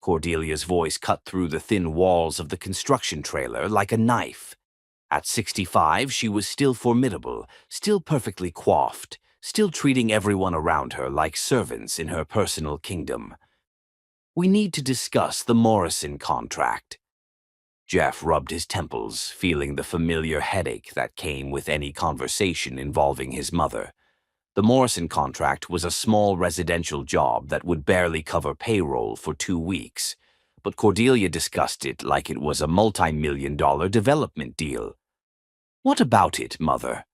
Cordelia's voice cut through the thin walls of the construction trailer like a knife. At 65, she was still formidable, still perfectly coiffed, still treating everyone around her like servants in her personal kingdom. "We need to discuss the Morrison contract." Jeff rubbed his temples, feeling the familiar headache that came with any conversation involving his mother. The Morrison contract was a small residential job that would barely cover payroll for 2 weeks, but Cordelia discussed it like it was a multi-million-dollar development deal. "What about it, Mother?"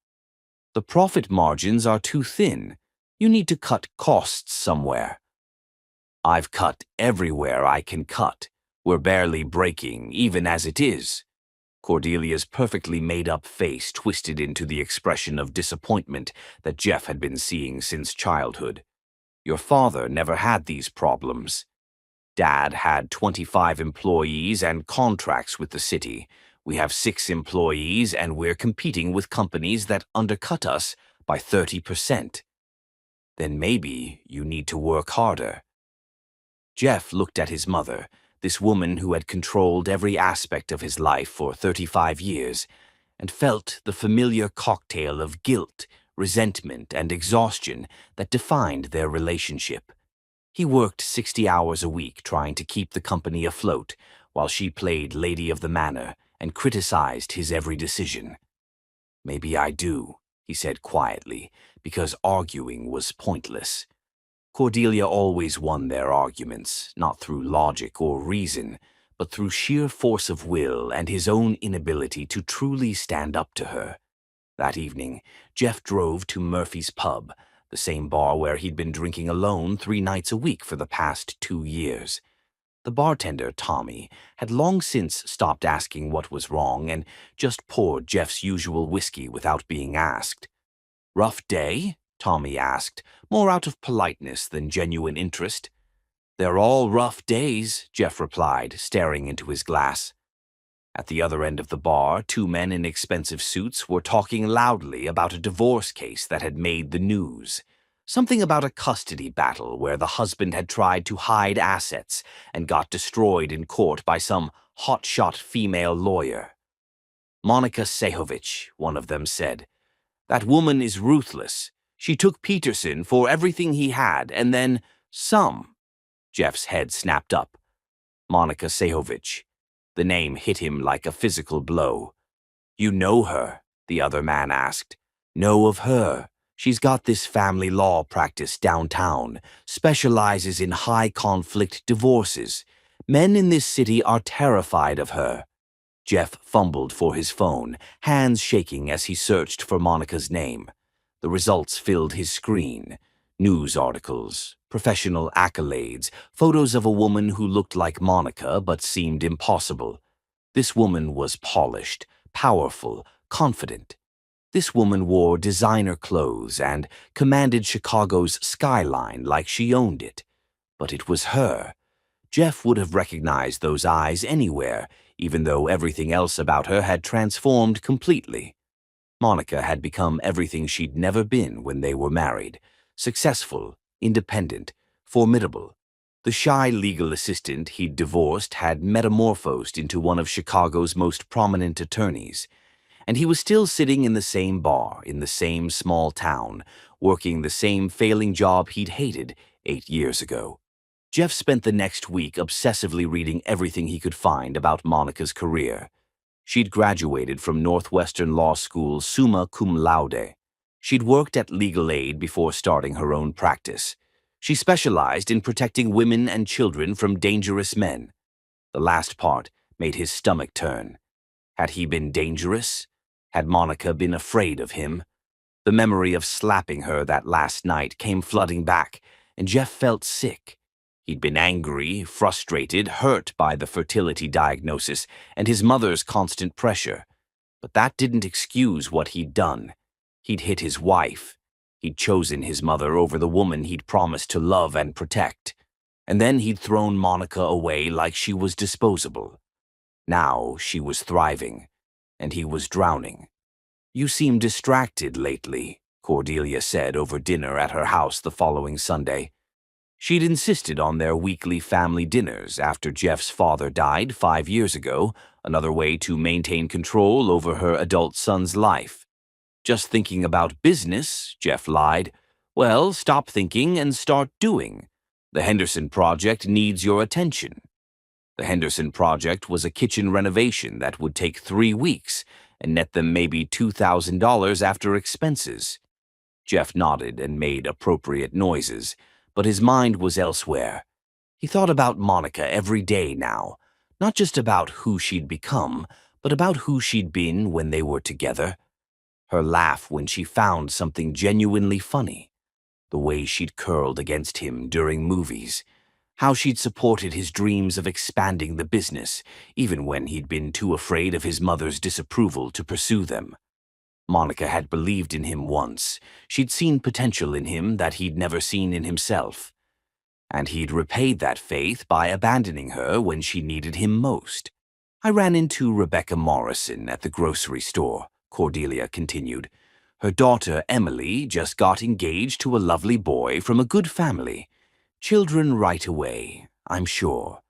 "The profit margins are too thin. You need to cut costs somewhere." "I've cut everywhere I can cut. We're barely breaking, even as it is." Cordelia's perfectly made-up face twisted into the expression of disappointment that Jeff had been seeing since childhood. "Your father never had these problems. Dad had 25 employees and contracts with the city. We have 6 employees and we're competing with companies that undercut us by 30%. Then maybe you need to work harder." Jeff looked at his mother, this woman who had controlled every aspect of his life for 35 years, and felt the familiar cocktail of guilt, resentment, and exhaustion that defined their relationship. He worked 60 hours a week trying to keep the company afloat, while she played Lady of the Manor and criticized his every decision. "Maybe I do," he said quietly, because arguing was pointless. Cordelia always won their arguments, not through logic or reason, but through sheer force of will and his own inability to truly stand up to her. That evening, Jeff drove to Murphy's Pub, the same bar where he'd been drinking alone 3 nights a week for the past 2 years. The bartender, Tommy, had long since stopped asking what was wrong and just poured Jeff's usual whiskey without being asked. "Rough day?" Tommy asked, more out of politeness than genuine interest. "They're all rough days," Jeff replied, staring into his glass. At the other end of the bar, 2 men in expensive suits were talking loudly about a divorce case that had made the news. Something about a custody battle where the husband had tried to hide assets and got destroyed in court by some hotshot female lawyer. "Monica Sehovich," one of them said. "That woman is ruthless. She took Peterson for everything he had, and then some." Jeff's head snapped up. Monica Sehovich. The name hit him like a physical blow. "You know her?" the other man asked. "Know of her. She's got this family law practice downtown, specializes in high-conflict divorces. Men in this city are terrified of her." Jeff fumbled for his phone, hands shaking as he searched for Monica's name. The results filled his screen. News articles, professional accolades, photos of a woman who looked like Monica but seemed impossible. This woman was polished, powerful, confident. This woman wore designer clothes and commanded Chicago's skyline like she owned it. But it was her. Jeff would have recognized those eyes anywhere, even though everything else about her had transformed completely. Monica had become everything she'd never been when they were married. Successful, independent, formidable. The shy legal assistant he'd divorced had metamorphosed into one of Chicago's most prominent attorneys. And he was still sitting in the same bar, in the same small town, working the same failing job he'd hated 8 years ago. Jeff spent the next week obsessively reading everything he could find about Monica's career. She'd graduated from Northwestern Law School summa cum laude. She'd worked at legal aid before starting her own practice. She specialized in protecting women and children from dangerous men. The last part made his stomach turn. Had he been dangerous? Had Monica been afraid of him? The memory of slapping her that last night came flooding back, and Jeff felt sick. He'd been angry, frustrated, hurt by the fertility diagnosis and his mother's constant pressure. But that didn't excuse what he'd done. He'd hit his wife. He'd chosen his mother over the woman he'd promised to love and protect. And then he'd thrown Monica away like she was disposable. Now she was thriving, and he was drowning. "You seem distracted lately," Cordelia said over dinner at her house the following Sunday. She'd insisted on their weekly family dinners after Jeff's father died 5 years ago, another way to maintain control over her adult son's life. "Just thinking about business," Jeff lied. "Well, stop thinking and start doing. The Henderson Project needs your attention." The Henderson Project was a kitchen renovation that would take 3 weeks and net them maybe $2,000 after expenses. Jeff nodded and made appropriate noises, but his mind was elsewhere. He thought about Monica every day now, not just about who she'd become, but about who she'd been when they were together. Her laugh when she found something genuinely funny. The way she'd curled against him during movies. how she'd supported his dreams of expanding the business, even when he'd been too afraid of his mother's disapproval to pursue them. Monica had believed in him once. She'd seen potential in him that he'd never seen in himself. And he'd repaid that faith by abandoning her when she needed him most. I ran into Rebecca Morrison at the grocery store, Cordelia continued. Her daughter, Emily, just got engaged to a lovely boy from a good family. Children right away, I'm sure.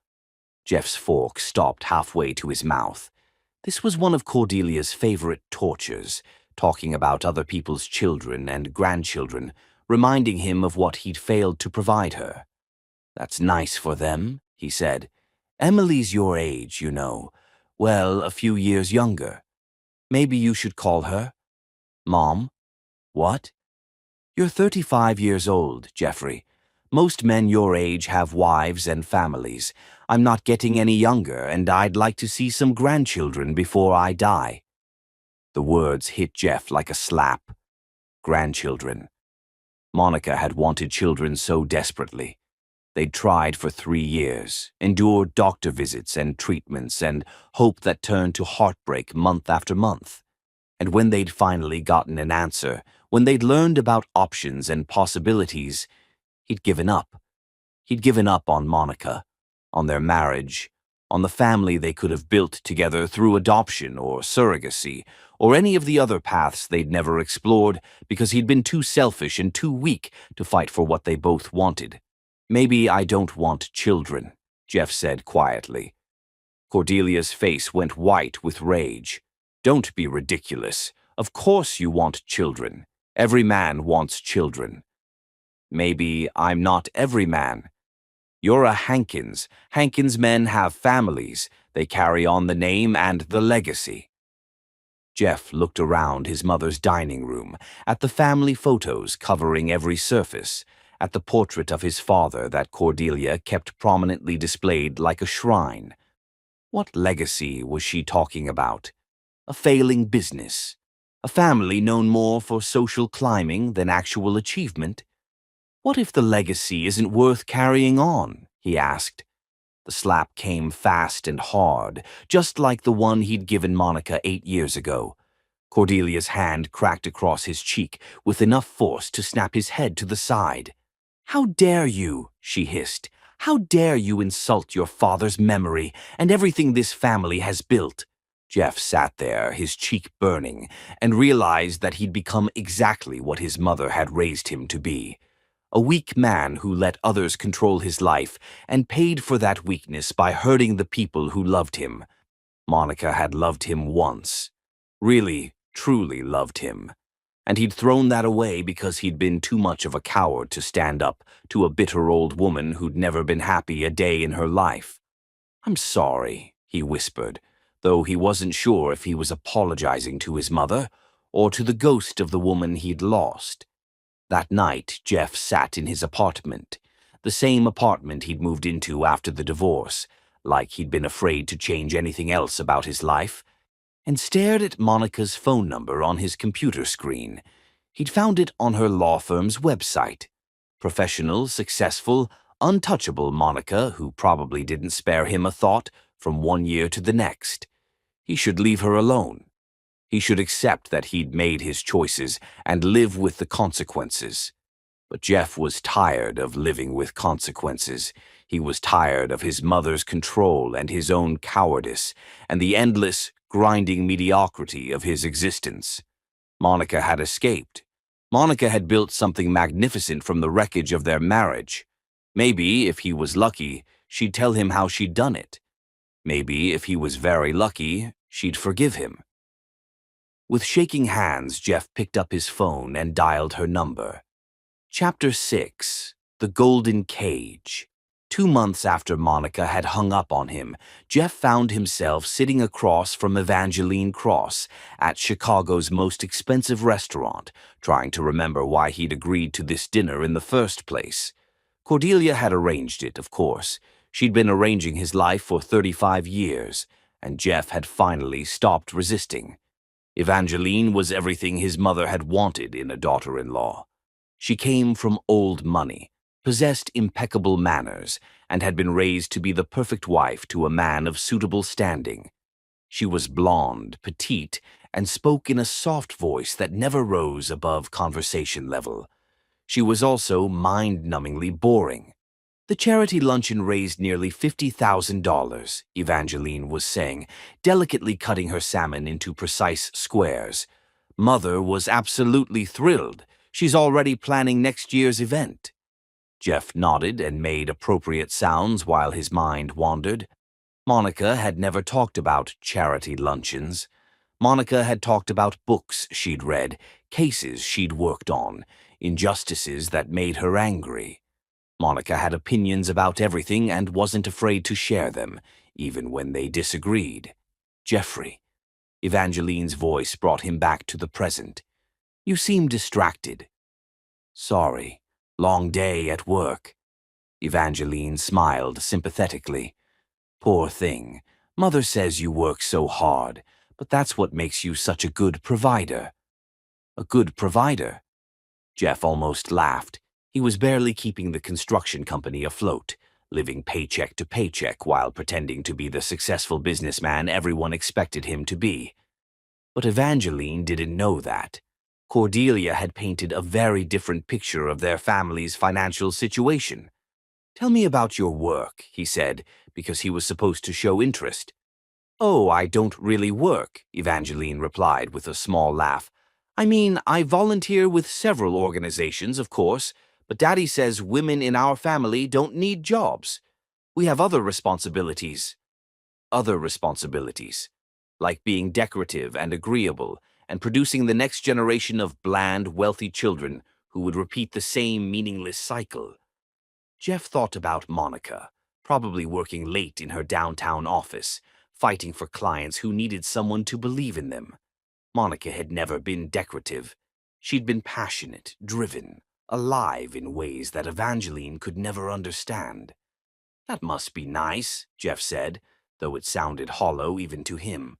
Jeff's fork stopped halfway to his mouth. This was one of Cordelia's favorite tortures, talking about other people's children and grandchildren, reminding him of what he'd failed to provide her. That's nice for them, he said. Emily's your age, you know. Well, a few years younger. Maybe you should call her Mom. What? You're 35 years old, Jeffrey. Most men your age have wives and families. I'm not getting any younger, and I'd like to see some grandchildren before I die. The words hit Jeff like a slap. Grandchildren. Monica had wanted children so desperately. They'd tried for 3 years, endured doctor visits and treatments, and hope that turned to heartbreak month after month. And when they'd finally gotten an answer, when they'd learned about options and possibilities, he'd given up. He'd given up on Monica, on their marriage, on the family they could have built together through adoption or surrogacy, or any of the other paths they'd never explored because he'd been too selfish and too weak to fight for what they both wanted. Maybe I don't want children, Jeff said quietly. Cordelia's face went white with rage. Don't be ridiculous. Of course you want children. Every man wants children. Maybe I'm not every man. You're a Hankins. Hankins men have families. They carry on the name and the legacy. Jeff looked around his mother's dining room, at the family photos covering every surface, at the portrait of his father that Cordelia kept prominently displayed like a shrine. What legacy was she talking about? A failing business? A family known more for social climbing than actual achievement? What if the legacy isn't worth carrying on? He asked. The slap came fast and hard, just like the one he'd given Monica 8 years ago. Cordelia's hand cracked across his cheek with enough force to snap his head to the side. How dare you, she hissed. How dare you insult your father's memory and everything this family has built? Jeff sat there, his cheek burning, and realized that he'd become exactly what his mother had raised him to be. A weak man who let others control his life and paid for that weakness by hurting the people who loved him. Monica had loved him once. Really, truly loved him. And he'd thrown that away because he'd been too much of a coward to stand up to a bitter old woman who'd never been happy a day in her life. I'm sorry, he whispered, though he wasn't sure if he was apologizing to his mother or to the ghost of the woman he'd lost. That night, Jeff sat in his apartment, the same apartment he'd moved into after the divorce, like he'd been afraid to change anything else about his life, and stared at Monica's phone number on his computer screen. He'd found it on her law firm's website. Professional, successful, untouchable Monica, who probably didn't spare him a thought from 1 year to the next. He should leave her alone. He should accept that he'd made his choices and live with the consequences. But Jeff was tired of living with consequences. He was tired of his mother's control and his own cowardice and the endless, grinding mediocrity of his existence. Monica had escaped. Monica had built something magnificent from the wreckage of their marriage. Maybe, if he was lucky, she'd tell him how she'd done it. Maybe, if he was very lucky, she'd forgive him. With shaking hands, Jeff picked up his phone and dialed her number. Chapter 6. The Golden Cage. 2 months after Monica had hung up on him, Jeff found himself sitting across from Evangeline Cross at Chicago's most expensive restaurant, trying to remember why he'd agreed to this dinner in the first place. Cordelia had arranged it, of course. She'd been arranging his life for 35 years, and Jeff had finally stopped resisting. Evangeline was everything his mother had wanted in a daughter-in-law. She came from old money, possessed impeccable manners, and had been raised to be the perfect wife to a man of suitable standing. She was blonde, petite, and spoke in a soft voice that never rose above conversation level. She was also mind-numbingly boring. The charity luncheon raised nearly $50,000, Evangeline was saying, delicately cutting her salmon into precise squares. Mother was absolutely thrilled. She's already planning next year's event. Jeff nodded and made appropriate sounds while his mind wandered. Monica had never talked about charity luncheons. Monica had talked about books she'd read, cases she'd worked on, injustices that made her angry. Monica had opinions about everything and wasn't afraid to share them, even when they disagreed. Jeffrey. Evangeline's voice brought him back to the present. You seem distracted. Sorry. Long day at work. Evangeline smiled sympathetically. Poor thing. Mother says you work so hard, but that's what makes you such a good provider. A good provider? Jeff almost laughed. He was barely keeping the construction company afloat, living paycheck to paycheck while pretending to be the successful businessman everyone expected him to be. But Evangeline didn't know that. Cordelia had painted a very different picture of their family's financial situation. Tell me about your work, he said, because he was supposed to show interest. Oh, I don't really work, Evangeline replied with a small laugh. I mean, I volunteer with several organizations, of course, but Daddy says women in our family don't need jobs. We have other responsibilities. Other responsibilities, like being decorative and agreeable, and producing the next generation of bland, wealthy children who would repeat the same meaningless cycle. Jeff thought about Monica, probably working late in her downtown office, fighting for clients who needed someone to believe in them. Monica had never been decorative. She'd been passionate, driven, alive in ways that Evangeline could never understand. That must be nice, Jeff said, though it sounded hollow even to him.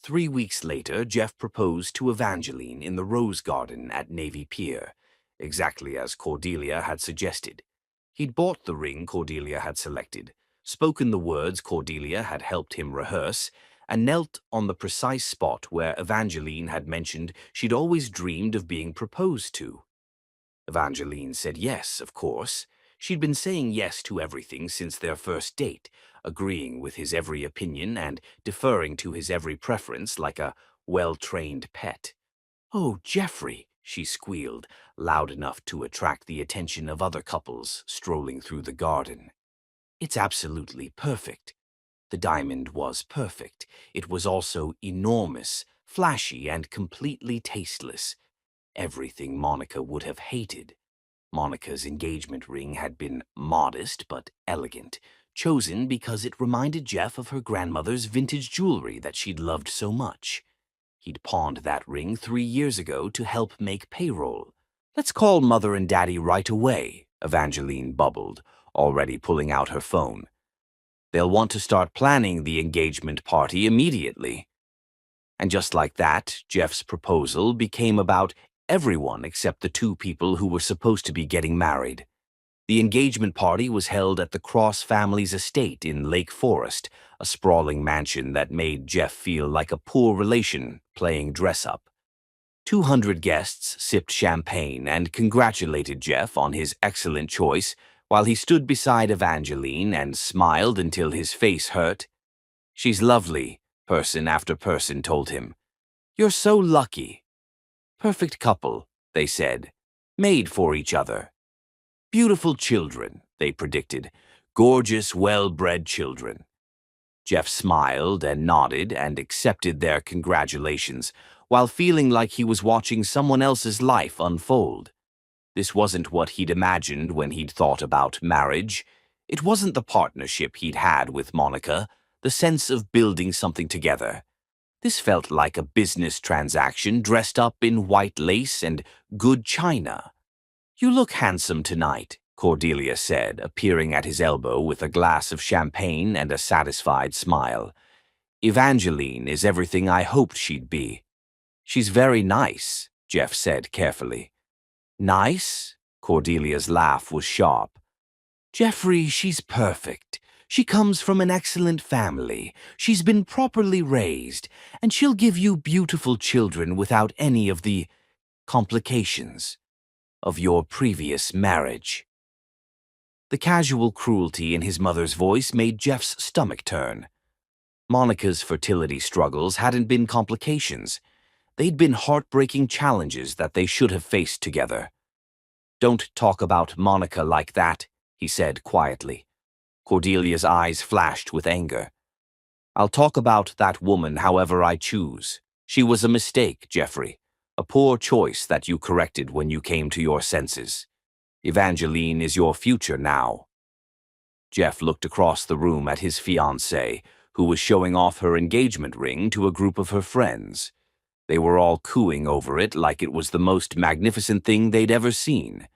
3 weeks later, Jeff proposed to Evangeline in the Rose Garden at Navy Pier, exactly as Cordelia had suggested. He'd bought the ring Cordelia had selected, spoken the words Cordelia had helped him rehearse, and knelt on the precise spot where Evangeline had mentioned she'd always dreamed of being proposed to. Evangeline said yes, of course. She'd been saying yes to everything since their first date, agreeing with his every opinion and deferring to his every preference like a well-trained pet. Oh, Jeffrey, she squealed, loud enough to attract the attention of other couples strolling through the garden. It's absolutely perfect. The diamond was perfect. It was also enormous, flashy, and completely tasteless. Everything Monica would have hated. Monica's engagement ring had been modest but elegant, chosen because it reminded Jeff of her grandmother's vintage jewelry that she'd loved so much. He'd pawned that ring 3 years ago to help make payroll. Let's call Mother and Daddy right away, Evangeline bubbled, already pulling out her phone. They'll want to start planning the engagement party immediately. And just like that, Jeff's proposal became about everyone except the 2 people who were supposed to be getting married. The engagement party was held at the Cross family's estate in Lake Forest, a sprawling mansion that made Jeff feel like a poor relation playing dress-up. 200 guests sipped champagne and congratulated Jeff on his excellent choice while he stood beside Evangeline and smiled until his face hurt. She's lovely, person after person told him. You're so lucky. Perfect couple, they said. Made for each other. Beautiful children, they predicted. Gorgeous, well-bred children. Jeff smiled and nodded and accepted their congratulations, while feeling like he was watching someone else's life unfold. This wasn't what he'd imagined when he'd thought about marriage. It wasn't the partnership he'd had with Monica, the sense of building something together. This felt like a business transaction dressed up in white lace and good china. You look handsome tonight, Cordelia said, appearing at his elbow with a glass of champagne and a satisfied smile. Evangeline is everything I hoped she'd be. She's very nice, Jeff said carefully. Nice? Cordelia's laugh was sharp. Jeffrey, she's perfect. She comes from an excellent family. She's been properly raised, and she'll give you beautiful children without any of the complications of your previous marriage. The casual cruelty in his mother's voice made Jeff's stomach turn. Monica's fertility struggles hadn't been complications. They'd been heartbreaking challenges that they should have faced together. "Don't talk about Monica like that," he said quietly. Cordelia's eyes flashed with anger. "I'll talk about that woman however I choose. She was a mistake, Jeffrey. A poor choice that you corrected when you came to your senses. Evangeline is your future now." Jeff looked across the room at his fiancée, who was showing off her engagement ring to a group of her friends. They were all cooing over it like it was the most magnificent thing they'd ever seen,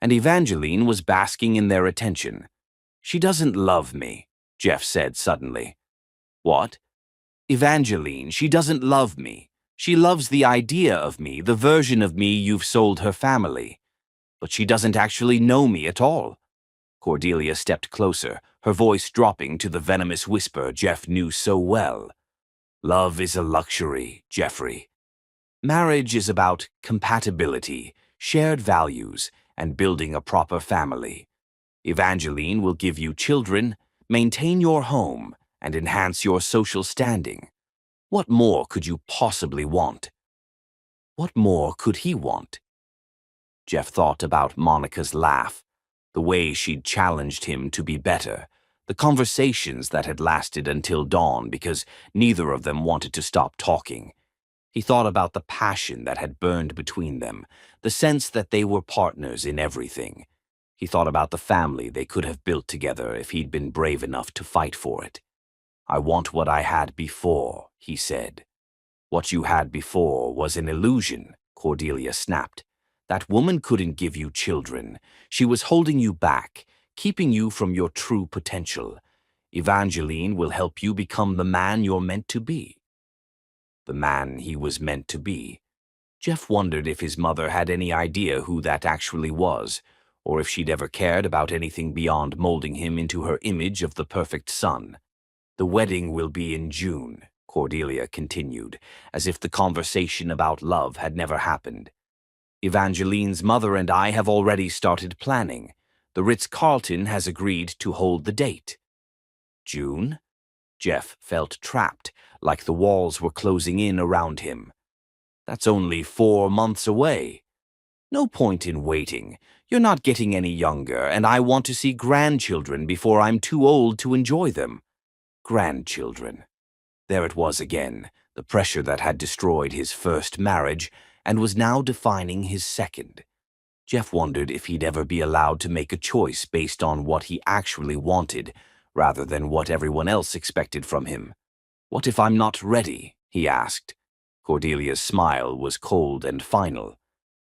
and Evangeline was basking in their attention. "She doesn't love me," Jeff said suddenly. "What?" "Evangeline, she doesn't love me. She loves the idea of me, the version of me you've sold her family. But she doesn't actually know me at all." Cordelia stepped closer, her voice dropping to the venomous whisper Jeff knew so well. "Love is a luxury, Jeffrey. Marriage is about compatibility, shared values, and building a proper family. Evangeline will give you children, maintain your home, and enhance your social standing. What more could you possibly want?" What more could he want? Jeff thought about Monica's laugh, the way she'd challenged him to be better, the conversations that had lasted until dawn because neither of them wanted to stop talking. He thought about the passion that had burned between them, the sense that they were partners in everything. He thought about the family they could have built together if he'd been brave enough to fight for it. "I want what I had before," he said. "What you had before was an illusion," Cordelia snapped. "That woman couldn't give you children. She was holding you back, keeping you from your true potential. Evangeline will help you become the man you're meant to be." The man he was meant to be. Jeff wondered if his mother had any idea who that actually was, or if she'd ever cared about anything beyond molding him into her image of the perfect son. "The wedding will be in June," Cordelia continued, as if the conversation about love had never happened. "Evangeline's mother and I have already started planning. The Ritz-Carlton has agreed to hold the date." "June?" Jeff felt trapped, like the walls were closing in around him. "That's only 4 months away. No point in waiting. You're not getting any younger, and I want to see grandchildren before I'm too old to enjoy them." Grandchildren. There it was again, the pressure that had destroyed his first marriage and was now defining his second. Jeff wondered if he'd ever be allowed to make a choice based on what he actually wanted, rather than what everyone else expected from him. "What if I'm not ready?" he asked. Cordelia's smile was cold and final.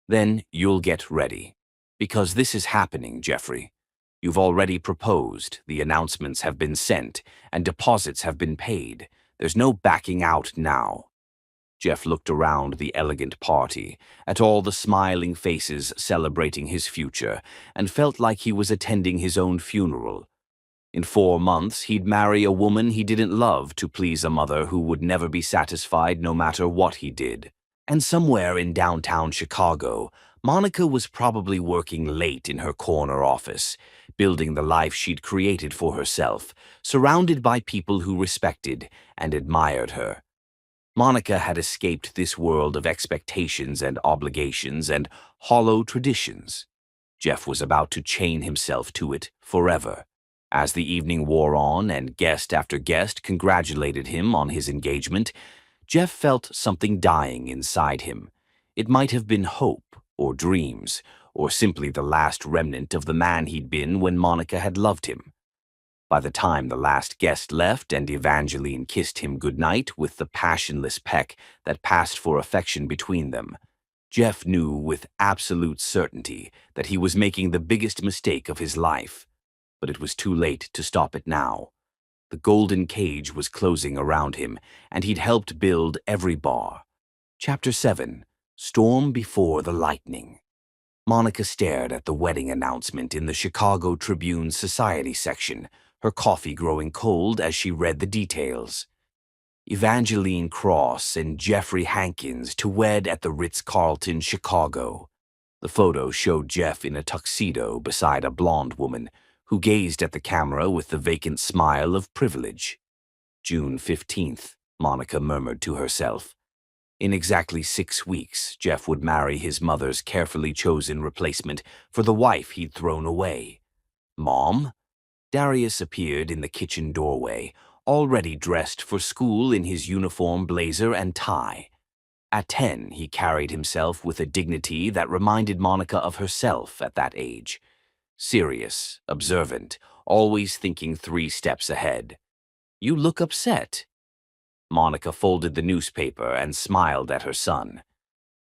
"Then you'll get ready. Because this is happening, Jeffrey. You've already proposed, the announcements have been sent, and deposits have been paid. There's no backing out now." Jeff looked around the elegant party, at all the smiling faces celebrating his future, and felt like he was attending his own funeral. In 4 months, he'd marry a woman he didn't love to please a mother who would never be satisfied no matter what he did. And somewhere in downtown Chicago, Monica was probably working late in her corner office, building the life she'd created for herself, surrounded by people who respected and admired her. Monica had escaped this world of expectations and obligations and hollow traditions. Jeff was about to chain himself to it forever. As the evening wore on and guest after guest congratulated him on his engagement, Jeff felt something dying inside him. It might have been hope or dreams, or simply the last remnant of the man he'd been when Monica had loved him. By the time the last guest left and Evangeline kissed him goodnight with the passionless peck that passed for affection between them, Jeff knew with absolute certainty that he was making the biggest mistake of his life. But it was too late to stop it now. The golden cage was closing around him, and he'd helped build every bar. Chapter 7. Storm Before the Lightning. Monica stared at the wedding announcement in the Chicago Tribune Society section, her coffee growing cold as she read the details. Evangeline Cross and Jeffrey Hankins to wed at the Ritz-Carlton, Chicago. The photo showed Jeff in a tuxedo beside a blonde woman who gazed at the camera with the vacant smile of privilege. June 15th, Monica murmured to herself. In exactly 6 weeks, Jeff would marry his mother's carefully chosen replacement for the wife he'd thrown away. Mom? Darius appeared in the kitchen doorway, already dressed for school in his uniform blazer and tie. At 10, he carried himself with a dignity that reminded Monica of herself at that age. Serious, observant, always thinking 3 steps ahead. "You look upset." Monica folded the newspaper and smiled at her son.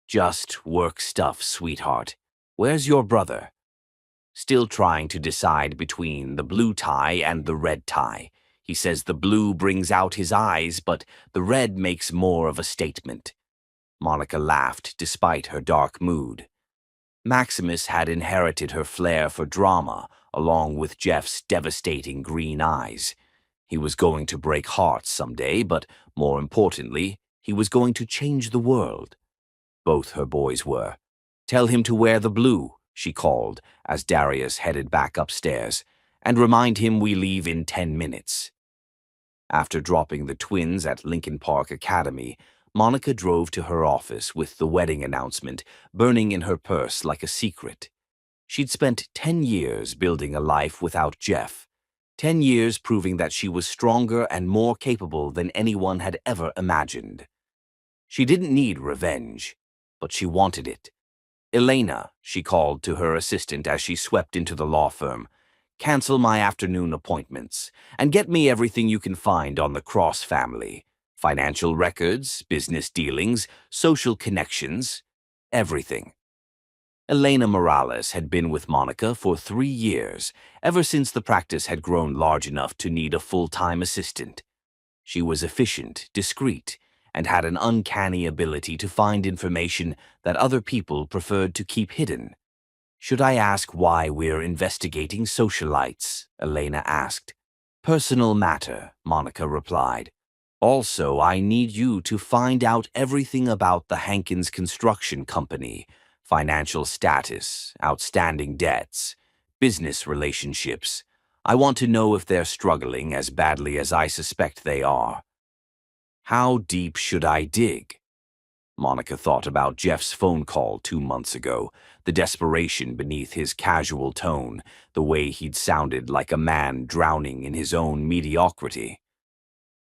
"Just work stuff, sweetheart. Where's your brother?" Still trying to decide between the blue tie and the red tie. He says the blue brings out his eyes, but the red makes more of a statement. Monica laughed despite her dark mood. Maximus had inherited her flair for drama, along with Jeff's devastating green eyes. He was going to break hearts someday, but more importantly, he was going to change the world. Both her boys were. "Tell him to wear the blue," she called as Darius headed back upstairs, "and remind him we leave in 10 minutes. After dropping the twins at Lincoln Park Academy, Monica drove to her office with the wedding announcement burning in her purse like a secret. She'd spent 10 years building a life without Jeff, 10 years proving that she was stronger and more capable than anyone had ever imagined. She didn't need revenge, but she wanted it. "Elena," she called to her assistant as she swept into the law firm, "cancel my afternoon appointments, and get me everything you can find on the Cross family. Financial records, business dealings, social connections, everything." Elena Morales had been with Monica for 3 years, ever since the practice had grown large enough to need a full-time assistant. She was efficient, discreet, and had an uncanny ability to find information that other people preferred to keep hidden. "Should I ask why we're investigating socialites?" Elena asked. "Personal matter," Monica replied. "Also, I need you to find out everything about the Hankins Construction Company, financial status, outstanding debts, business relationships. I want to know if they're struggling as badly as I suspect they are." How deep should I dig? Monica thought about Jeff's phone call 2 months ago, the desperation beneath his casual tone, the way he'd sounded like a man drowning in his own mediocrity.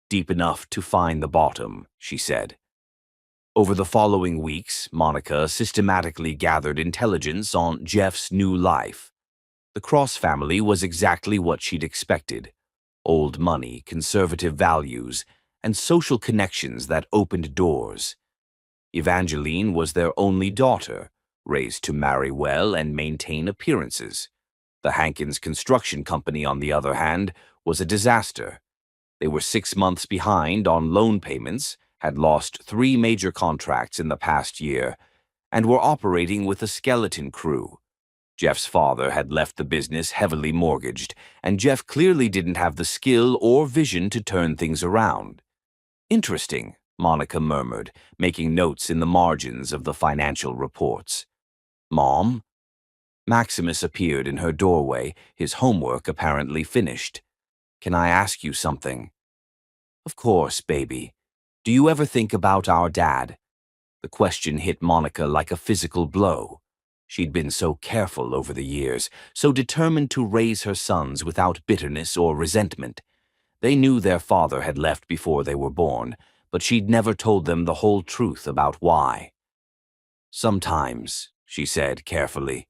"Deep enough to find the bottom," she said. Over the following weeks, Monica systematically gathered intelligence on Jeff's new life. The Cross family was exactly what she'd expected. Old money, conservative values, and social connections that opened doors. Evangeline was their only daughter, raised to marry well and maintain appearances. The Hankins Construction Company, on the other hand, was a disaster. They were 6 months behind on loan payments, had lost 3 major contracts in the past year, and were operating with a skeleton crew. Jeff's father had left the business heavily mortgaged, and Jeff clearly didn't have the skill or vision to turn things around. "Interesting," Monica murmured, making notes in the margins of the financial reports. "Mom?" Maximus appeared in her doorway, his homework apparently finished. "Can I ask you something?" "Of course, baby. Do you ever think about our dad?" The question hit Monica like a physical blow. She'd been so careful over the years, so determined to raise her sons without bitterness or resentment. They knew their father had left before they were born, but she'd never told them the whole truth about why. "Sometimes," she said carefully.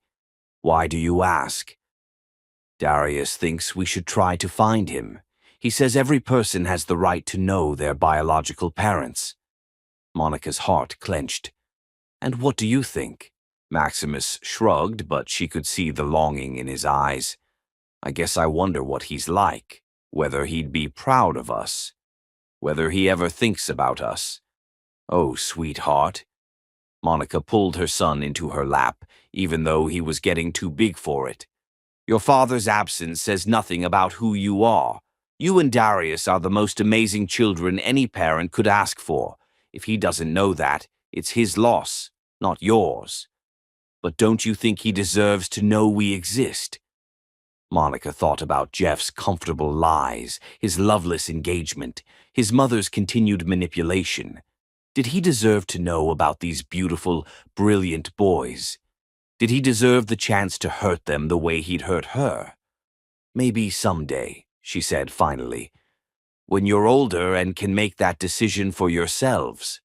"Why do you ask?" "Darius thinks we should try to find him. He says every person has the right to know their biological parents." Monica's heart clenched. "And what do you think?" Maximus shrugged, but she could see the longing in his eyes. "I guess I wonder what he's like, whether he'd be proud of us, whether he ever thinks about us. Oh, sweetheart." Monica pulled her son into her lap, even though he was getting too big for it. Your father's absence says nothing about who you are. You and Darius are the most amazing children any parent could ask for. If he doesn't know that, it's his loss, not yours. But don't you think he deserves to know we exist? Monica thought about Jeff's comfortable lies, his loveless engagement, his mother's continued manipulation. Did he deserve to know about these beautiful, brilliant boys? Did he deserve the chance to hurt them the way he'd hurt her? Maybe someday, she said finally, when you're older and can make that decision for yourselves.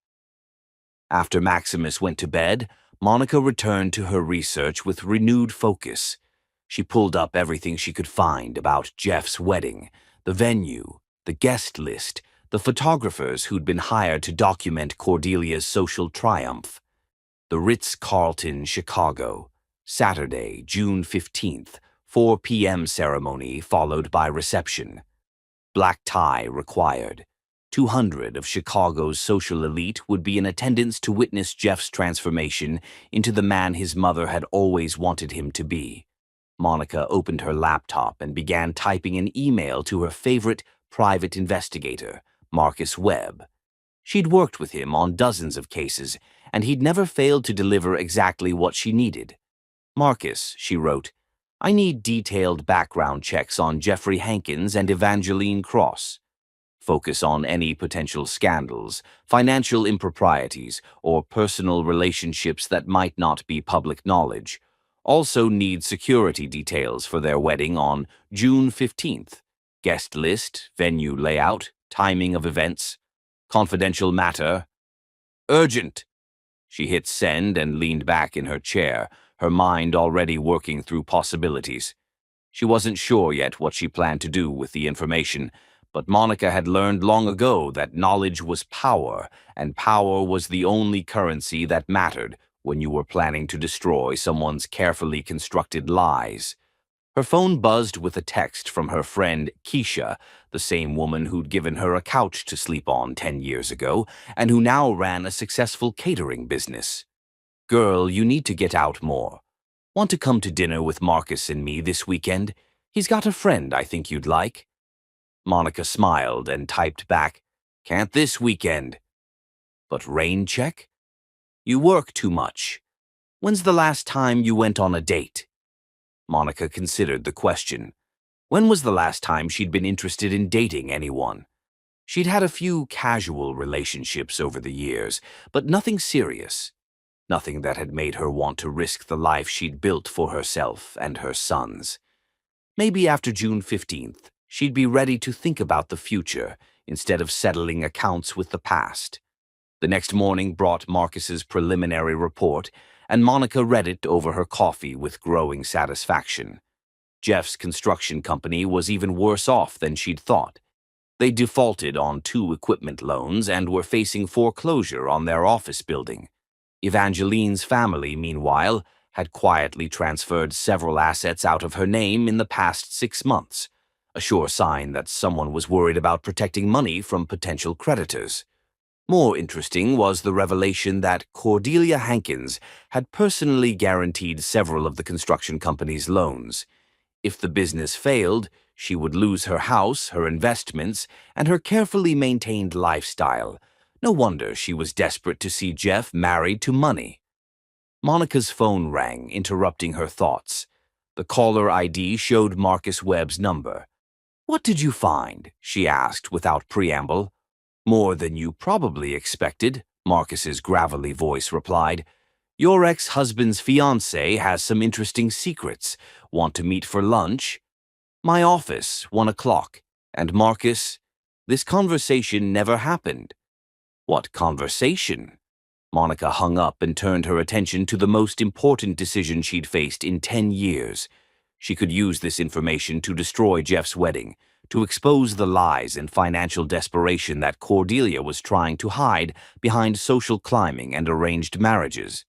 After Maximus went to bed, Monica returned to her research with renewed focus. She pulled up everything she could find about Jeff's wedding, the venue, the guest list, the photographers who'd been hired to document Cordelia's social triumph. The Ritz-Carlton, Chicago, Saturday, June 15th, 4 p.m. ceremony followed by reception. Black tie required. 200 of Chicago's social elite would be in attendance to witness Jeff's transformation into the man his mother had always wanted him to be. Monica opened her laptop and began typing an email to her favorite private investigator, Marcus Webb. She'd worked with him on dozens of cases, and he'd never failed to deliver exactly what she needed. Marcus, she wrote, I need detailed background checks on Jeffrey Hankins and Evangeline Cross. Focus on any potential scandals, financial improprieties, or personal relationships that might not be public knowledge. Also need security details for their wedding on June 15th. Guest list, venue layout, timing of events. Confidential matter. Urgent. She hit send and leaned back in her chair, her mind already working through possibilities. She wasn't sure yet what she planned to do with the information, but Monica had learned long ago that knowledge was power, and power was the only currency that mattered when you were planning to destroy someone's carefully constructed lies. Her phone buzzed with a text from her friend Keisha, the same woman who'd given her a couch to sleep on 10 years ago, and who now ran a successful catering business. Girl, you need to get out more. Want to come to dinner with Marcus and me this weekend? He's got a friend I think you'd like. Monica smiled and typed back, Can't this weekend. But rain check? You work too much. When's the last time you went on a date? Monica considered the question. When was the last time she'd been interested in dating anyone? She'd had a few casual relationships over the years, but nothing serious. Nothing that had made her want to risk the life she'd built for herself and her sons. Maybe after June 15th, she'd be ready to think about the future instead of settling accounts with the past. The next morning brought Marcus's preliminary report, and Monica read it over her coffee with growing satisfaction. Jeff's construction company was even worse off than she'd thought. They defaulted on 2 equipment loans and were facing foreclosure on their office building. Evangeline's family, meanwhile, had quietly transferred several assets out of her name in the past 6 months, a sure sign that someone was worried about protecting money from potential creditors. More interesting was the revelation that Cordelia Hankins had personally guaranteed several of the construction company's loans. If the business failed, she would lose her house, her investments, and her carefully maintained lifestyle. No wonder she was desperate to see Jeff married to money. Monica's phone rang, interrupting her thoughts. The caller ID showed Marcus Webb's number. What did you find? She asked without preamble. More than you probably expected, Marcus's gravelly voice replied. Your ex-husband's fiancé has some interesting secrets. Want to meet for lunch? My office, 1 o'clock. And Marcus, this conversation never happened. What conversation? Monica hung up and turned her attention to the most important decision she'd faced in 10 years. She could use this information to destroy Jeff's wedding, to expose the lies and financial desperation that Cordelia was trying to hide behind social climbing and arranged marriages.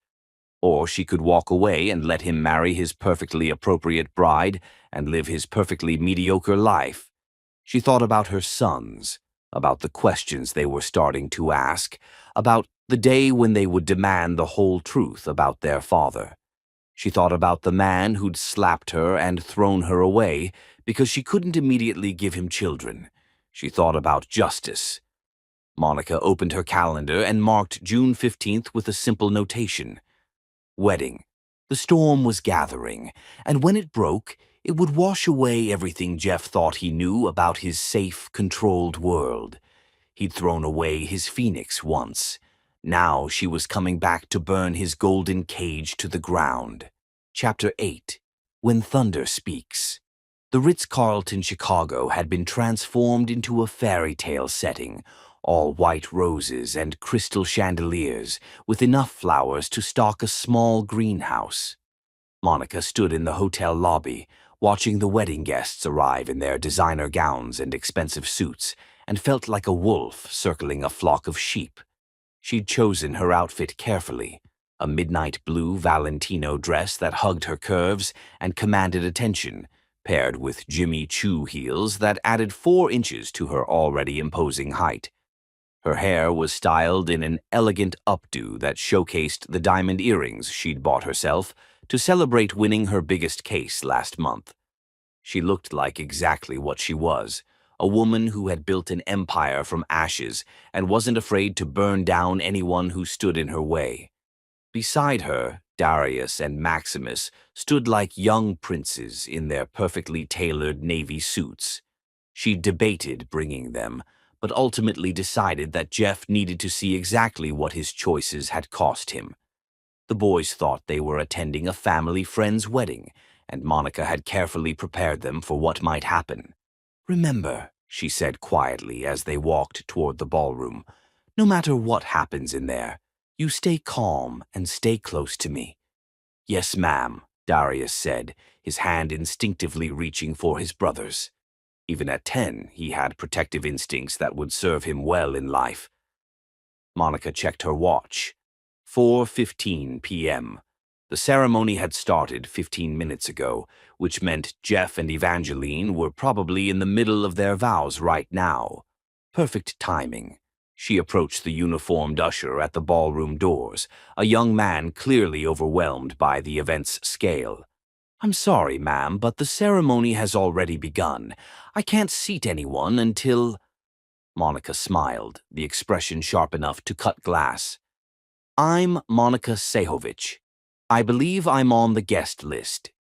Or she could walk away and let him marry his perfectly appropriate bride and live his perfectly mediocre life. She thought about her sons, about the questions they were starting to ask, about The day when they would demand the whole truth about their father. She thought about the man who'd slapped her and thrown her away because she couldn't immediately give him children. She thought about justice. Monica opened her calendar and marked June 15th with a simple notation. Wedding. The storm was gathering, and when it broke, it would wash away everything Jeff thought he knew about his safe, controlled world. He'd thrown away his phoenix once. Now she was coming back to burn his golden cage to the ground. Chapter 8. When Thunder Speaks. The Ritz-Carlton Chicago had been transformed into a fairy tale setting, all white roses and crystal chandeliers, with enough flowers to stock a small greenhouse. Monica stood in the hotel lobby, watching the wedding guests arrive in their designer gowns and expensive suits, and felt like a wolf circling a flock of sheep. She'd chosen her outfit carefully, a midnight blue Valentino dress that hugged her curves and commanded attention, paired with Jimmy Choo heels that added 4 inches to her already imposing height. Her hair was styled in an elegant updo that showcased the diamond earrings she'd bought herself to celebrate winning her biggest case last month. She looked like exactly what she was, a woman who had built an empire from ashes and wasn't afraid to burn down anyone who stood in her way. Beside her, Darius and Maximus stood like young princes in their perfectly tailored navy suits. She debated bringing them, but ultimately decided that Jeff needed to see exactly what his choices had cost him. The boys thought they were attending a family friend's wedding, and Monica had carefully prepared them for what might happen. "Remember," she said quietly as they walked toward the ballroom, "no matter what happens in there, you stay calm and stay close to me." "Yes, ma'am," Darius said, his hand instinctively reaching for his brother's. Even at 10, he had protective instincts that would serve him well in life. Monica checked her watch. 4:15 p.m. The ceremony had started 15 minutes ago, which meant Jeff and Evangeline were probably in the middle of their vows right now. Perfect timing. She approached the uniformed usher at the ballroom doors, a young man clearly overwhelmed by the event's scale. "I'm sorry, ma'am, but the ceremony has already begun. I can't seat anyone until—" Monica smiled, the expression sharp enough to cut glass. "I'm Monica Sehovich. I believe I'm on the guest list."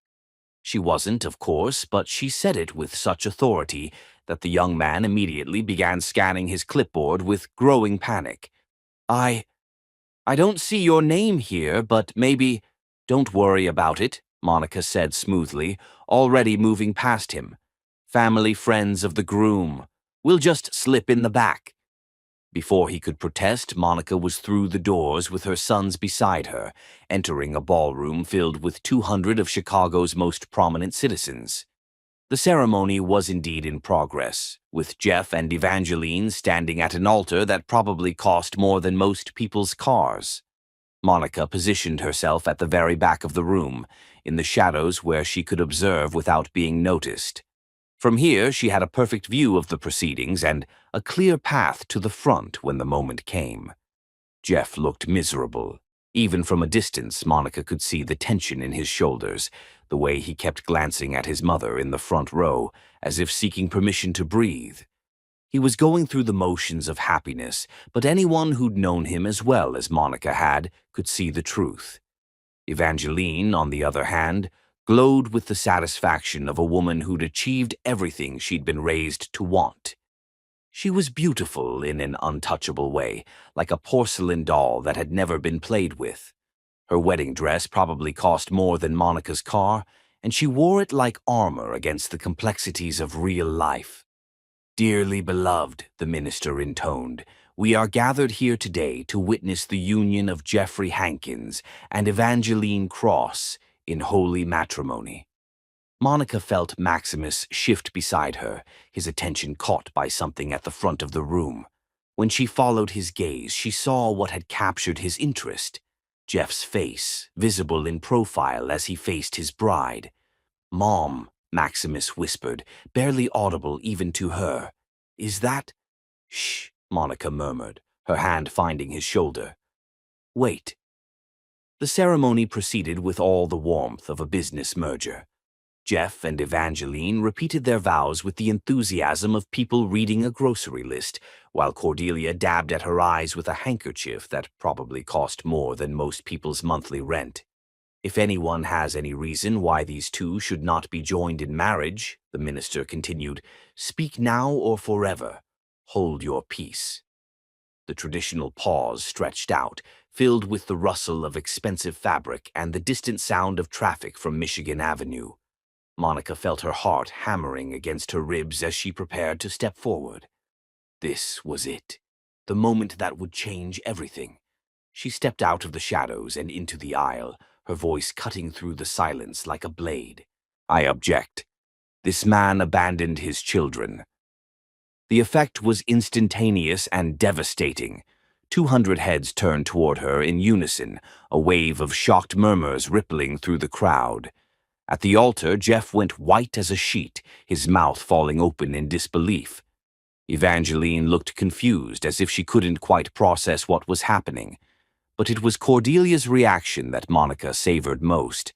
She wasn't, of course, but she said it with such authority that the young man immediately began scanning his clipboard with growing panic. I don't see your name here, but maybe—" "Don't worry about it," Monica said smoothly, already moving past him. "Family friends of the groom. We'll just slip in the back." Before he could protest, Monica was through the doors with her sons beside her, entering a ballroom filled with 200 of Chicago's most prominent citizens. The ceremony was indeed in progress, with Jeff and Evangeline standing at an altar that probably cost more than most people's cars. Monica positioned herself at the very back of the room, in the shadows where she could observe without being noticed. From here, she had a perfect view of the proceedings and a clear path to the front when the moment came. Jeff looked miserable. Even from a distance, Monica could see the tension in his shoulders, the way he kept glancing at his mother in the front row, as if seeking permission to breathe. He was going through the motions of happiness, but anyone who'd known him as well as Monica had could see the truth. Evangeline, on the other hand, glowed with the satisfaction of a woman who'd achieved everything she'd been raised to want. She was beautiful in an untouchable way, like a porcelain doll that had never been played with. Her wedding dress probably cost more than Monica's car, and she wore it like armor against the complexities of real life. "Dearly beloved," the minister intoned, "we are gathered here today to witness the union of Jeffrey Hankins and Evangeline Cross in holy matrimony." Monica felt Maximus shift beside her, his attention caught by something at the front of the room. When she followed his gaze, she saw what had captured his interest. Jeff's face, visible in profile as he faced his bride. "Mom," Maximus whispered, barely audible even to her. "Is that—" "Shh," Monica murmured, her hand finding his shoulder. Wait. The ceremony proceeded with all the warmth of a business merger. Jeff and Evangeline repeated their vows with the enthusiasm of people reading a grocery list, while Cordelia dabbed at her eyes with a handkerchief that probably cost more than most people's monthly rent. If anyone has any reason why these two should not be joined in marriage, the minister continued, speak now or forever. Hold your peace. The traditional pause stretched out, filled with the rustle of expensive fabric and the distant sound of traffic from Michigan Avenue. Monica felt her heart hammering against her ribs as she prepared to step forward. This was it, the moment that would change everything. She stepped out of the shadows and into the aisle, her voice cutting through the silence like a blade. I object. This man abandoned his children. The effect was instantaneous and devastating. 200 heads turned toward her in unison, a wave of shocked murmurs rippling through the crowd. At the altar, Jeff went white as a sheet, his mouth falling open in disbelief. Evangeline looked confused, as if she couldn't quite process what was happening. But it was Cordelia's reaction that Monica savored most.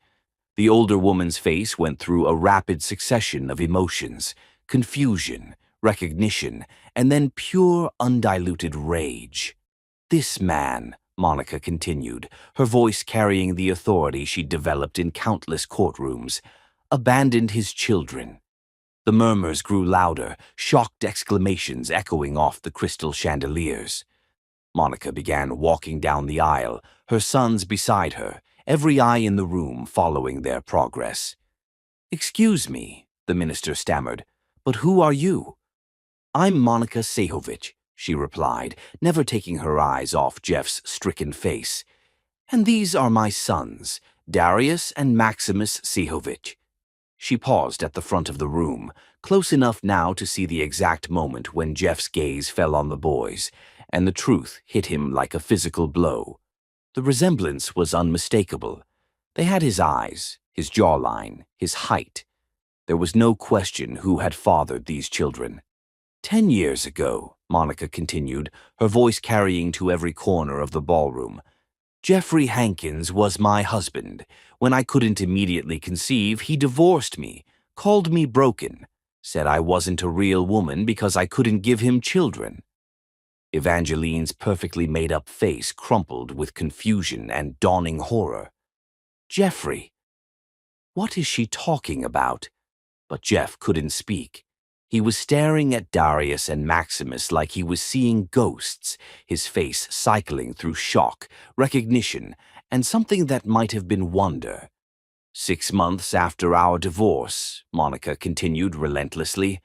The older woman's face went through a rapid succession of emotions: confusion, recognition, and then pure, undiluted rage. This man, Monica continued, her voice carrying the authority she'd developed in countless courtrooms, abandoned his children. The murmurs grew louder, shocked exclamations echoing off the crystal chandeliers. Monica began walking down the aisle, her sons beside her, every eye in the room following their progress. "Excuse me," the minister stammered, "but who are you?" "I'm Monica Sehovich," she replied, never taking her eyes off Jeff's stricken face. "And these are my sons, Darius and Maximus Sehovich." She paused at the front of the room, close enough now to see the exact moment when Jeff's gaze fell on the boys, and the truth hit him like a physical blow. The resemblance was unmistakable. They had his eyes, his jawline, his height. There was no question who had fathered these children. 10 years ago, Monica continued, her voice carrying to every corner of the ballroom, Jeffrey Hankins was my husband. When I couldn't immediately conceive, he divorced me, called me broken, said I wasn't a real woman because I couldn't give him children. Evangeline's perfectly made-up face crumpled with confusion and dawning horror. Jeffrey. What is she talking about? But Jeff couldn't speak. He was staring at Darius and Maximus like he was seeing ghosts, his face cycling through shock, recognition, and something that might have been wonder. 6 months after our divorce, Monica continued relentlessly,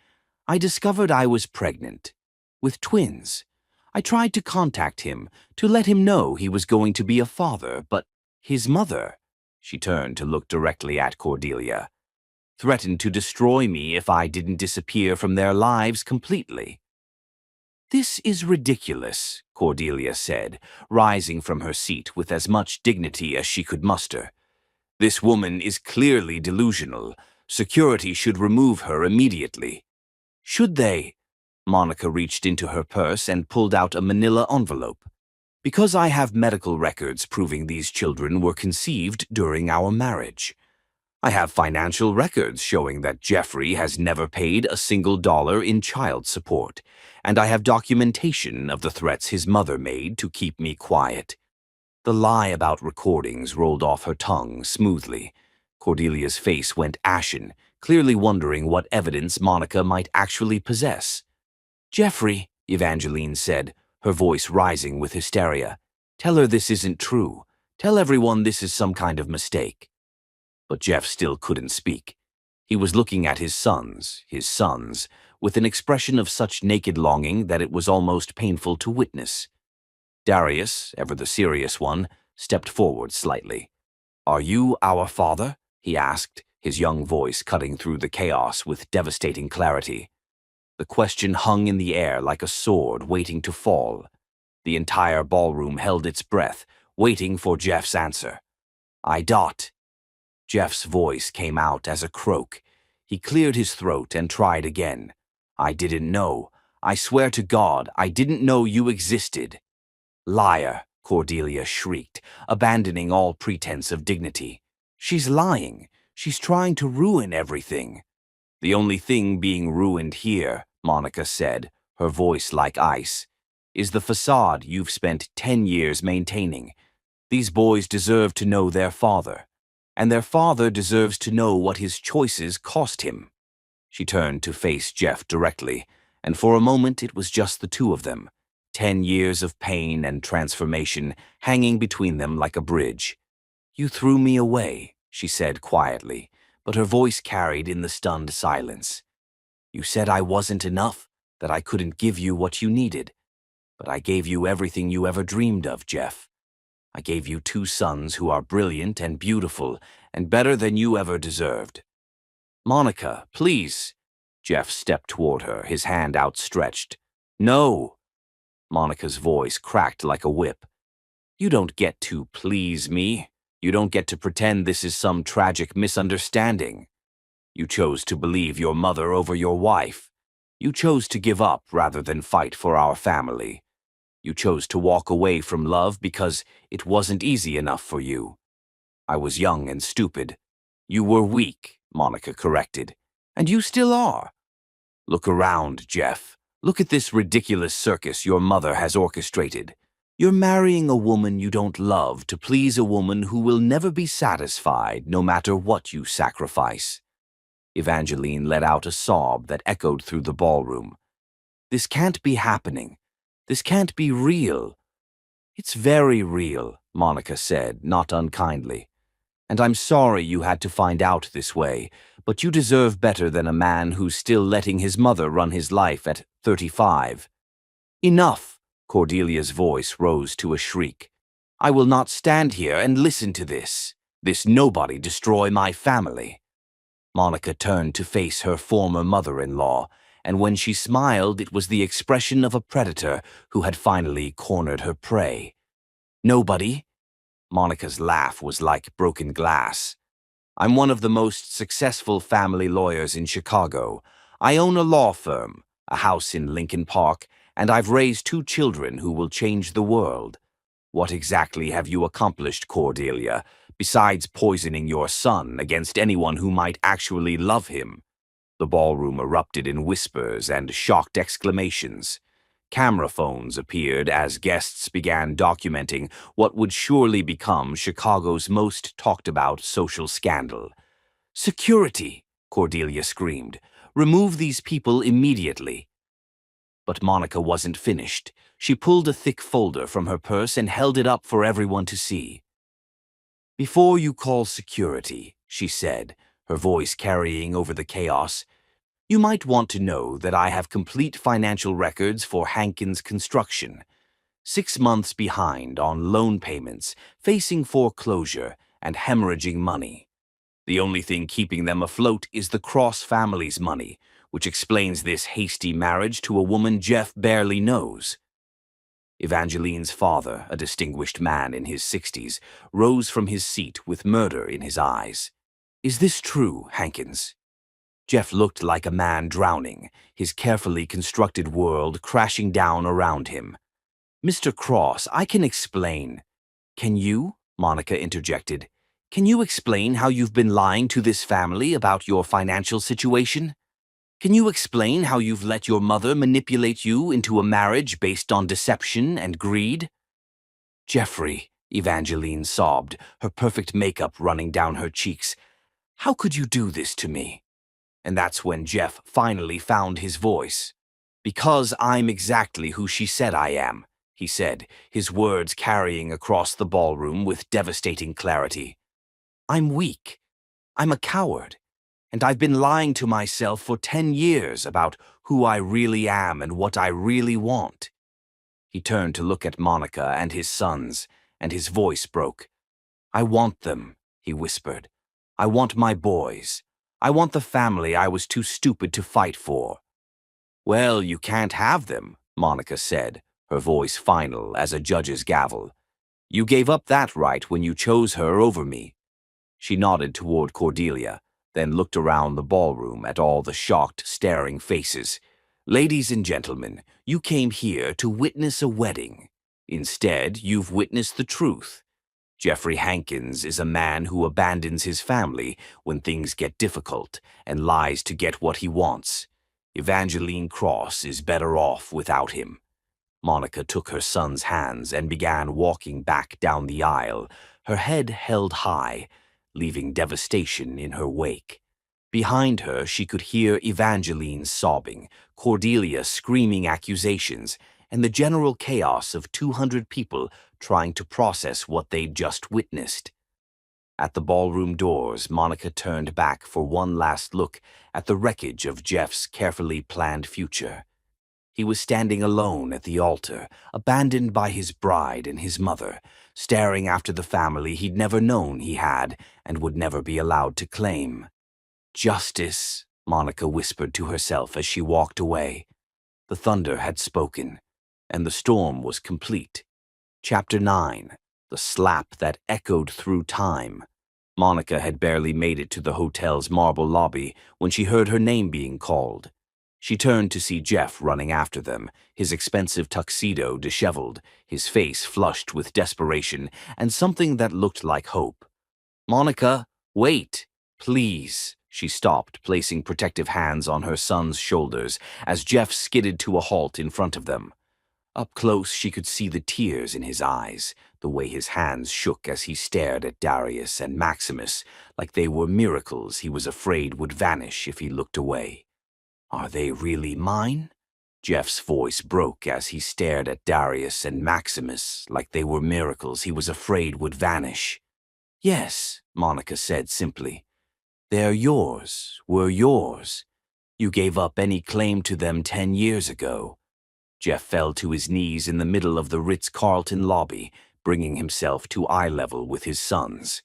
I discovered I was pregnant, with twins. I tried to contact him, to let him know he was going to be a father, but his mother, she turned to look directly at Cordelia, threatened to destroy me if I didn't disappear from their lives completely. This is ridiculous, Cordelia said, rising from her seat with as much dignity as she could muster. This woman is clearly delusional. Security should remove her immediately. Should they? Monica reached into her purse and pulled out a manila envelope. Because I have medical records proving these children were conceived during our marriage. I have financial records showing that Jeffrey has never paid a single dollar in child support, and I have documentation of the threats his mother made to keep me quiet. The lie about recordings rolled off her tongue smoothly. Cordelia's face went ashen, clearly wondering what evidence Monica might actually possess. Jeffrey, Evangeline said, her voice rising with hysteria, tell her this isn't true. Tell everyone this is some kind of mistake. But Jeff still couldn't speak. He was looking at his sons, with an expression of such naked longing that it was almost painful to witness. Darius, ever the serious one, stepped forward slightly. Are you our father? He asked, his young voice cutting through the chaos with devastating clarity. The question hung in the air like a sword waiting to fall. The entire ballroom held its breath, waiting for Jeff's answer. I dot. Jeff's voice came out as a croak. He cleared his throat and tried again. I didn't know. I swear to God, I didn't know you existed. Liar, Cordelia shrieked, abandoning all pretense of dignity. "She's lying. She's trying to ruin everything." "The only thing being ruined here," Monica said, her voice like ice, "is the facade you've spent 10 years maintaining. These boys deserve to know their father, and their father deserves to know what his choices cost him." She turned to face Jeff directly, and for a moment it was just the two of them, 10 years of pain and transformation hanging between them like a bridge. "You threw me away," she said quietly, but her voice carried in the stunned silence. "You said I wasn't enough, that I couldn't give you what you needed. But I gave you everything you ever dreamed of, Jeff. I gave you 2 sons who are brilliant and beautiful and better than you ever deserved." "Monica, please." Jeff stepped toward her, his hand outstretched. "No." Monica's voice cracked like a whip. "You don't get to please me. You don't get to pretend this is some tragic misunderstanding. You chose to believe your mother over your wife. You chose to give up rather than fight for our family. You chose to walk away from love because it wasn't easy enough for you. I was young and stupid. You were weak," Monica corrected. "And you still are. Look around, Jeff. Look at this ridiculous circus your mother has orchestrated. You're marrying a woman you don't love to please a woman who will never be satisfied no matter what you sacrifice." Evangeline let out a sob that echoed through the ballroom. "This can't be happening. This can't be real." "It's very real," Monica said, not unkindly. "And I'm sorry you had to find out this way, but you deserve better than a man who's still letting his mother run his life at 35. "Enough!" Cordelia's voice rose to a shriek. "I will not stand here and listen to this nobody destroy my family." Monica turned to face her former mother-in-law, and when she smiled, it was the expression of a predator who had finally cornered her prey. "Nobody?" Monica's laugh was like broken glass. "I'm one of the most successful family lawyers in Chicago. I own a law firm, a house in Lincoln Park, and I've raised 2 children who will change the world. What exactly have you accomplished, Cordelia, besides poisoning your son against anyone who might actually love him?" The ballroom erupted in whispers and shocked exclamations. Camera phones appeared as guests began documenting what would surely become Chicago's most talked-about social scandal. "Security!" Cordelia screamed. "Remove these people immediately." But Monica wasn't finished. She pulled a thick folder from her purse and held it up for everyone to see. "Before you call security," she said, her voice carrying over the chaos, "you might want to know that I have complete financial records for Hankins Construction. 6 months behind on loan payments, facing foreclosure, and hemorrhaging money. The only thing keeping them afloat is the Cross family's money, which explains this hasty marriage to a woman Jeff barely knows." Evangeline's father, a distinguished man in his 60s, rose from his seat with murder in his eyes. "Is this true, Hankins?" Jeff looked like a man drowning, his carefully constructed world crashing down around him. "Mr. Cross, I can explain." "Can you?" Monica interjected. "Can you explain how you've been lying to this family about your financial situation? Can you explain how you've let your mother manipulate you into a marriage based on deception and greed?" "Jeffrey," Evangeline sobbed, her perfect makeup running down her cheeks, "how could you do this to me?" And that's when Jeff finally found his voice. "Because I'm exactly who she said I am," he said, his words carrying across the ballroom with devastating clarity. "I'm weak. I'm a coward. And I've been lying to myself for 10 years about who I really am and what I really want." He turned to look at Monica and his sons, and his voice broke. "I want them," he whispered. "I want my boys. I want the family I was too stupid to fight for." "Well, you can't have them," Monica said, her voice final as a judge's gavel. "You gave up that right when you chose her over me." She nodded toward Cordelia, then looked around the ballroom at all the shocked, staring faces. "Ladies and gentlemen, you came here to witness a wedding. Instead, you've witnessed the truth. Jeffrey Hankins is a man who abandons his family when things get difficult and lies to get what he wants. Evangeline Cross is better off without him. Monica took her son's hands and began walking back down the aisle, her head held high, leaving devastation in her wake. Behind her, she could hear Evangeline sobbing, Cordelia screaming accusations, and the general chaos of 200 people trying to process what they'd just witnessed. At the ballroom doors, Monica turned back for one last look at the wreckage of Jeff's carefully planned future. He was standing alone at the altar, abandoned by his bride and his mother, staring after the family he'd never known he had and would never be allowed to claim. "Justice," Monica whispered to herself as she walked away. The thunder had spoken, and the storm was complete. Chapter 9. The Slap That Echoed Through Time. Monica had barely made it to the hotel's marble lobby when she heard her name being called. She turned to see Jeff running after them, his expensive tuxedo disheveled, his face flushed with desperation and something that looked like hope. "Monica, wait, please." She stopped, placing protective hands on her son's shoulders as Jeff skidded to a halt in front of them. Up close, she could see the tears in his eyes, the way his hands shook as he stared at Darius and Maximus like they were miracles he was afraid would vanish if he looked away. "Are they really mine?" Jeff's voice broke as he stared at Darius and Maximus like they were miracles he was afraid would vanish. "Yes," Monica said simply. "They're yours, were yours. You gave up any claim to them 10 years ago." Jeff fell to his knees in the middle of the Ritz-Carlton lobby, bringing himself to eye level with his sons.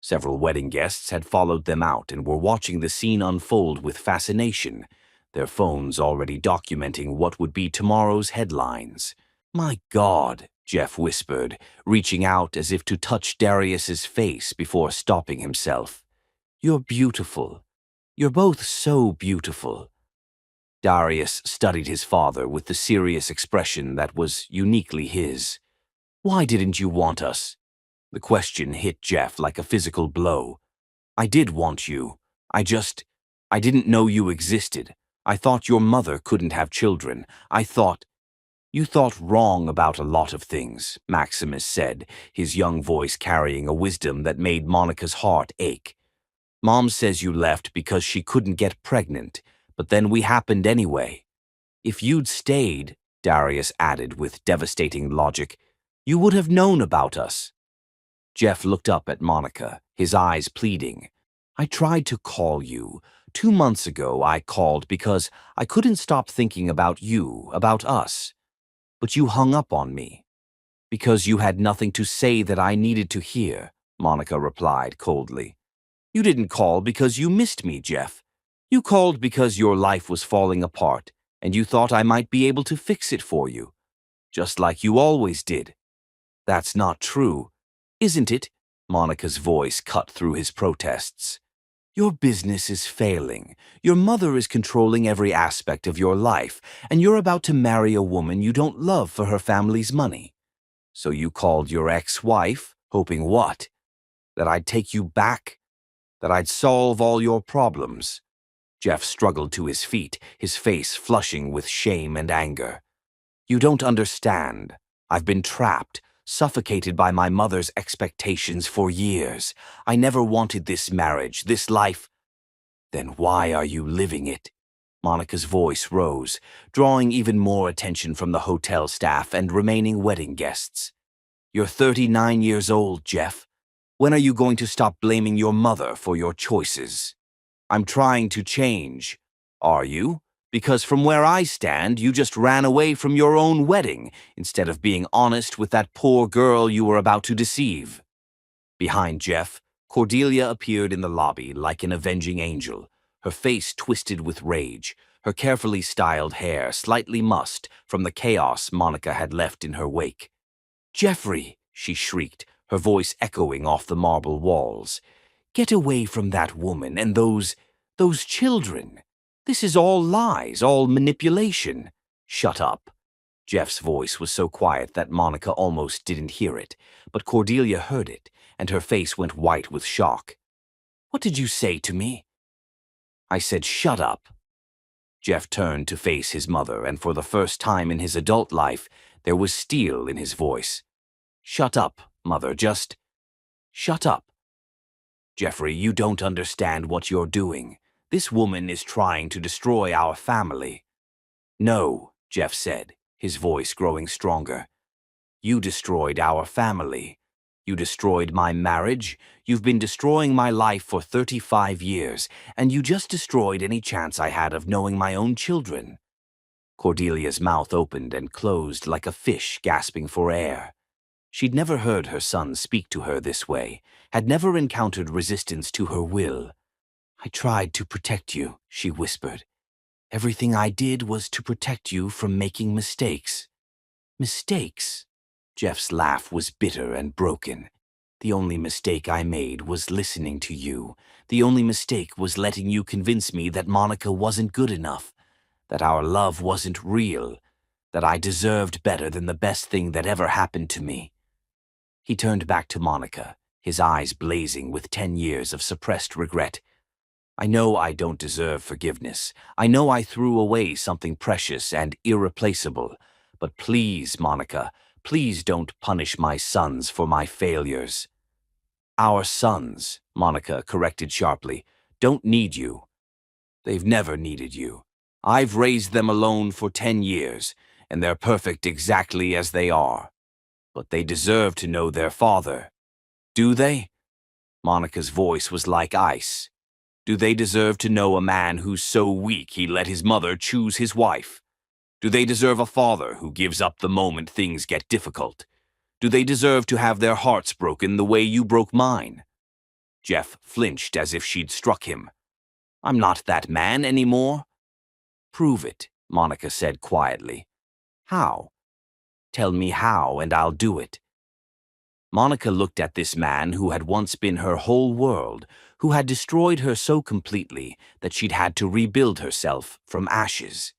Several wedding guests had followed them out and were watching the scene unfold with fascination, their phones already documenting what would be tomorrow's headlines. "My God," Jeff whispered, reaching out as if to touch Darius's face before stopping himself. "You're beautiful. You're both so beautiful." Darius studied his father with the serious expression that was uniquely his. "Why didn't you want us?" The question hit Jeff like a physical blow. "I did want you. I didn't know you existed. I thought your mother couldn't have children. You thought wrong about a lot of things," Maximus said, his young voice carrying a wisdom that made Monica's heart ache. "Mom says you left because she couldn't get pregnant, but then we happened anyway. If you'd stayed," Darius added with devastating logic, "you would have known about us." Jeff looked up at Monica, his eyes pleading. "I tried to call you. 2 months ago I called because I couldn't stop thinking about you, about us. But you hung up on me." "Because you had nothing to say that I needed to hear," Monica replied coldly. "You didn't call because you missed me, Jeff. You called because your life was falling apart, and you thought I might be able to fix it for you. Just like you always did." "That's not true, isn't it?" Monica's voice cut through his protests. "Your business is failing. Your mother is controlling every aspect of your life, and you're about to marry a woman you don't love for her family's money. So you called your ex-wife, hoping what? That I'd take you back? That I'd solve all your problems?" Jeff struggled to his feet, his face flushing with shame and anger. "You don't understand. I've been trapped, suffocated by my mother's expectations for years. I never wanted this marriage, this life." "Then why are you living it?" Monica's voice rose, drawing even more attention from the hotel staff and remaining wedding guests. "You're 39 years old, Jeff. When are you going to stop blaming your mother for your choices?" "I'm trying to change." "Are you? Because from where I stand, you just ran away from your own wedding instead of being honest with that poor girl you were about to deceive." Behind Jeff, Cordelia appeared in the lobby like an avenging angel, her face twisted with rage, her carefully styled hair slightly mussed from the chaos Monica had left in her wake. "Jeffrey," she shrieked, her voice echoing off the marble walls. "Get away from that woman and those children. This is all lies, all manipulation." "Shut up." Jeff's voice was so quiet that Monica almost didn't hear it, but Cordelia heard it, and her face went white with shock. "What did you say to me?" "I said, shut up." Jeff turned to face his mother, and for the first time in his adult life, there was steel in his voice. "Shut up, Mother, just shut up. Jeffrey, you don't understand what you're doing. This woman is trying to destroy our family." "No," Jeff said, his voice growing stronger. "You destroyed our family. You destroyed my marriage. You've been destroying my life for 35 years, and you just destroyed any chance I had of knowing my own children." Cordelia's mouth opened and closed like a fish gasping for air. She'd never heard her son speak to her this way, had never encountered resistance to her will. "I tried to protect you," she whispered. "Everything I did was to protect you from making mistakes." "Mistakes?" Jeff's laugh was bitter and broken. "The only mistake I made was listening to you. The only mistake was letting you convince me that Monica wasn't good enough, that our love wasn't real, that I deserved better than the best thing that ever happened to me." He turned back to Monica, his eyes blazing with 10 years of suppressed regret. "I know I don't deserve forgiveness. I know I threw away something precious and irreplaceable. But please, Monica, please don't punish my sons for my failures." "Our sons," Monica corrected sharply, "don't need you. They've never needed you. I've raised them alone for 10 years, and they're perfect exactly as they are. But they deserve to know their father. Do they?" Monica's voice was like ice. "Do they deserve to know a man who's so weak he let his mother choose his wife? Do they deserve a father who gives up the moment things get difficult? Do they deserve to have their hearts broken the way you broke mine?" Jeff flinched as if she'd struck him. "I'm not that man anymore." "Prove it," Monica said quietly. "How?" "Tell me how, and I'll do it." Monica looked at this man who had once been her whole world, who had destroyed her so completely that she'd had to rebuild herself from ashes.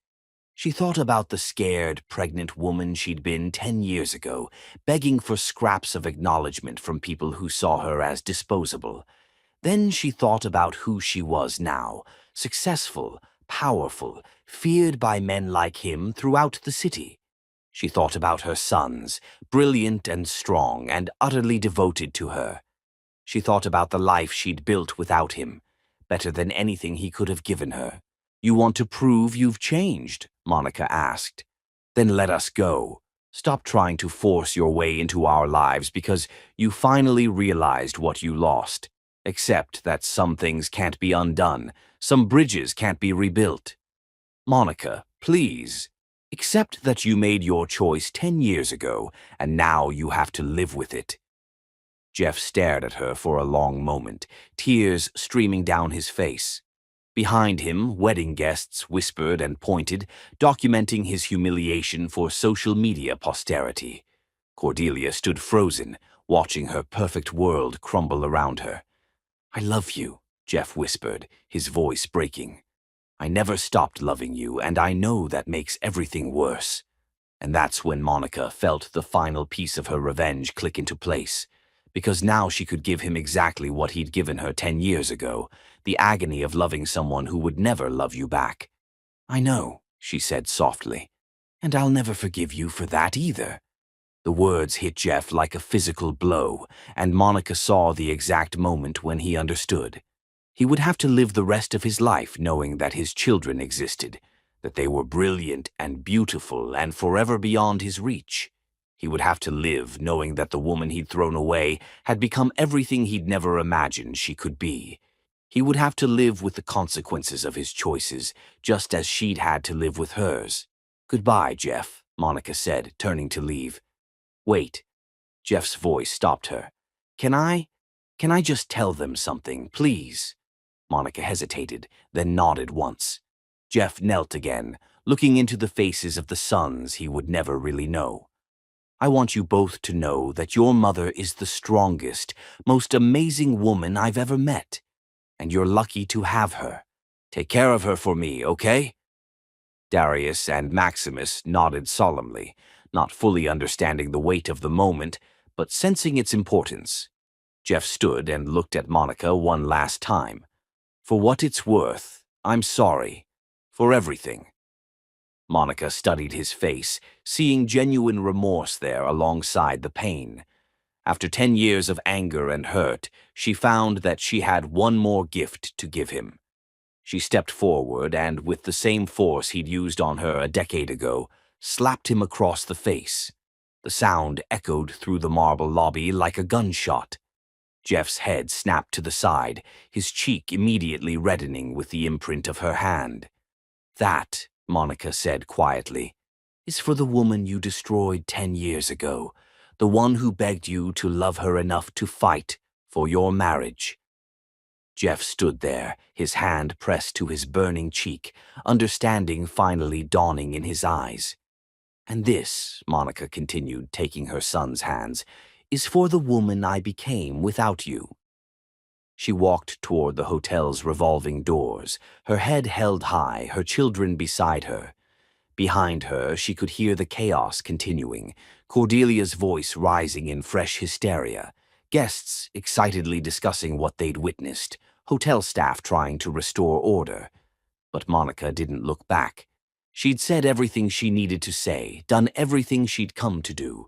She thought about the scared, pregnant woman she'd been 10 years ago, begging for scraps of acknowledgement from people who saw her as disposable. Then she thought about who she was now, successful, powerful, feared by men like him throughout the city. She thought about her sons, brilliant and strong and utterly devoted to her. She thought about the life she'd built without him, better than anything he could have given her. "You want to prove you've changed?" Monica asked. "Then let us go. Stop trying to force your way into our lives because you finally realized what you lost. Accept that some things can't be undone, some bridges can't be rebuilt. Monica, please. Accept that you made your choice 10 years ago, and now you have to live with it." Jeff stared at her for a long moment, tears streaming down his face. Behind him, wedding guests whispered and pointed, documenting his humiliation for social media posterity. Cordelia stood frozen, watching her perfect world crumble around her. "I love you," Jeff whispered, his voice breaking. "I never stopped loving you, and I know that makes everything worse." And that's when Monica felt the final piece of her revenge click into place. Because now she could give him exactly what he'd given her 10 years ago, the agony of loving someone who would never love you back. "I know," she said softly, "and I'll never forgive you for that either." The words hit Jeff like a physical blow, and Monica saw the exact moment when he understood. He would have to live the rest of his life knowing that his children existed, that they were brilliant and beautiful and forever beyond his reach. He would have to live knowing that the woman he'd thrown away had become everything he'd never imagined she could be. He would have to live with the consequences of his choices, just as she'd had to live with hers. "Goodbye, Jeff," Monica said, turning to leave. "Wait." Jeff's voice stopped her. Can I just tell them something, please?" Monica hesitated, then nodded once. Jeff knelt again, looking into the faces of the sons he would never really know. "I want you both to know that your mother is the strongest, most amazing woman I've ever met. And you're lucky to have her. Take care of her for me, okay?" Darius and Maximus nodded solemnly, not fully understanding the weight of the moment, but sensing its importance. Jeff stood and looked at Monica one last time. "For what it's worth, I'm sorry. For everything." Monica studied his face, seeing genuine remorse there alongside the pain. After 10 years of anger and hurt, she found that she had one more gift to give him. She stepped forward and, with the same force he'd used on her a decade ago, slapped him across the face. The sound echoed through the marble lobby like a gunshot. Jeff's head snapped to the side, his cheek immediately reddening with the imprint of her hand. "That," Monica said quietly, "is for the woman you destroyed 10 years ago, the one who begged you to love her enough to fight for your marriage." Jeff stood there, his hand pressed to his burning cheek, understanding finally dawning in his eyes. "And this," Monica continued, taking her son's hands, "is for the woman I became without you." She walked toward the hotel's revolving doors, her head held high, her children beside her. Behind her, she could hear the chaos continuing, Cordelia's voice rising in fresh hysteria, guests excitedly discussing what they'd witnessed, hotel staff trying to restore order. But Monica didn't look back. She'd said everything she needed to say, done everything she'd come to do.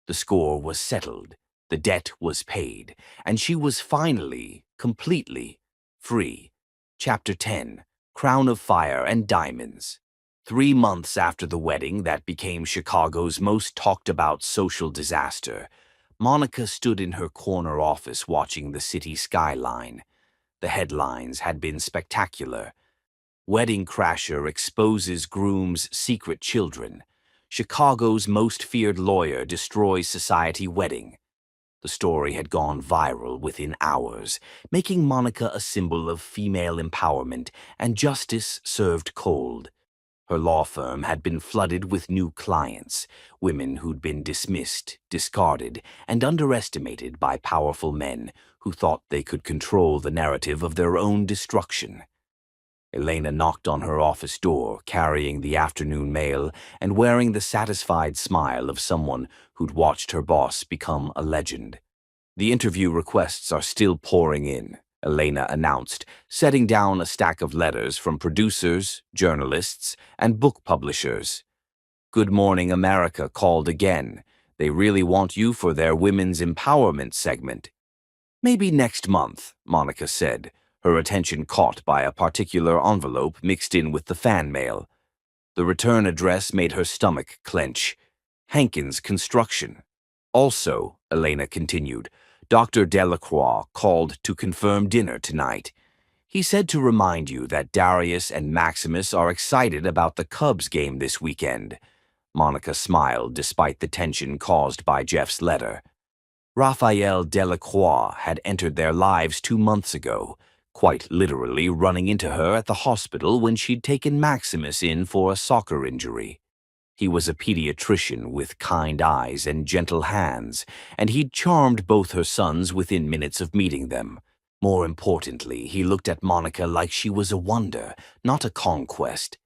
The score was settled, the debt was paid, and she was finally, completely, free. Chapter 10, Crown of Fire and Diamonds. 3 months after the wedding that became Chicago's most talked-about social disaster, Monica stood in her corner office watching the city skyline. The headlines had been spectacular. "Wedding Crasher Exposes Groom's Secret Children. Chicago's Most Feared Lawyer Destroys Society Wedding." The story had gone viral within hours, making Monica a symbol of female empowerment and justice served cold. Her law firm had been flooded with new clients, women who'd been dismissed, discarded, and underestimated by powerful men who thought they could control the narrative of their own destruction. Elena knocked on her office door, carrying the afternoon mail and wearing the satisfied smile of someone who'd watched her boss become a legend. "The interview requests are still pouring in," Elena announced, setting down a stack of letters from producers, journalists, and book publishers. Good Morning America called again. They really want you for their Women's Empowerment segment. "Maybe next month," Monica said, her attention caught by a particular envelope mixed in with the fan mail. The return address made her stomach clench. Hankins Construction. "Also," Elena continued, "Dr. Delacroix called to confirm dinner tonight. He said to remind you that Darius and Maximus are excited about the Cubs game this weekend." Monica smiled despite the tension caused by Jeff's letter. Raphael Delacroix had entered their lives 2 months ago, quite literally running into her at the hospital when she'd taken Maximus in for a soccer injury. He was a pediatrician with kind eyes and gentle hands, and he'd charmed both her sons within minutes of meeting them. More importantly, he looked at Monica like she was a wonder, not a conquest.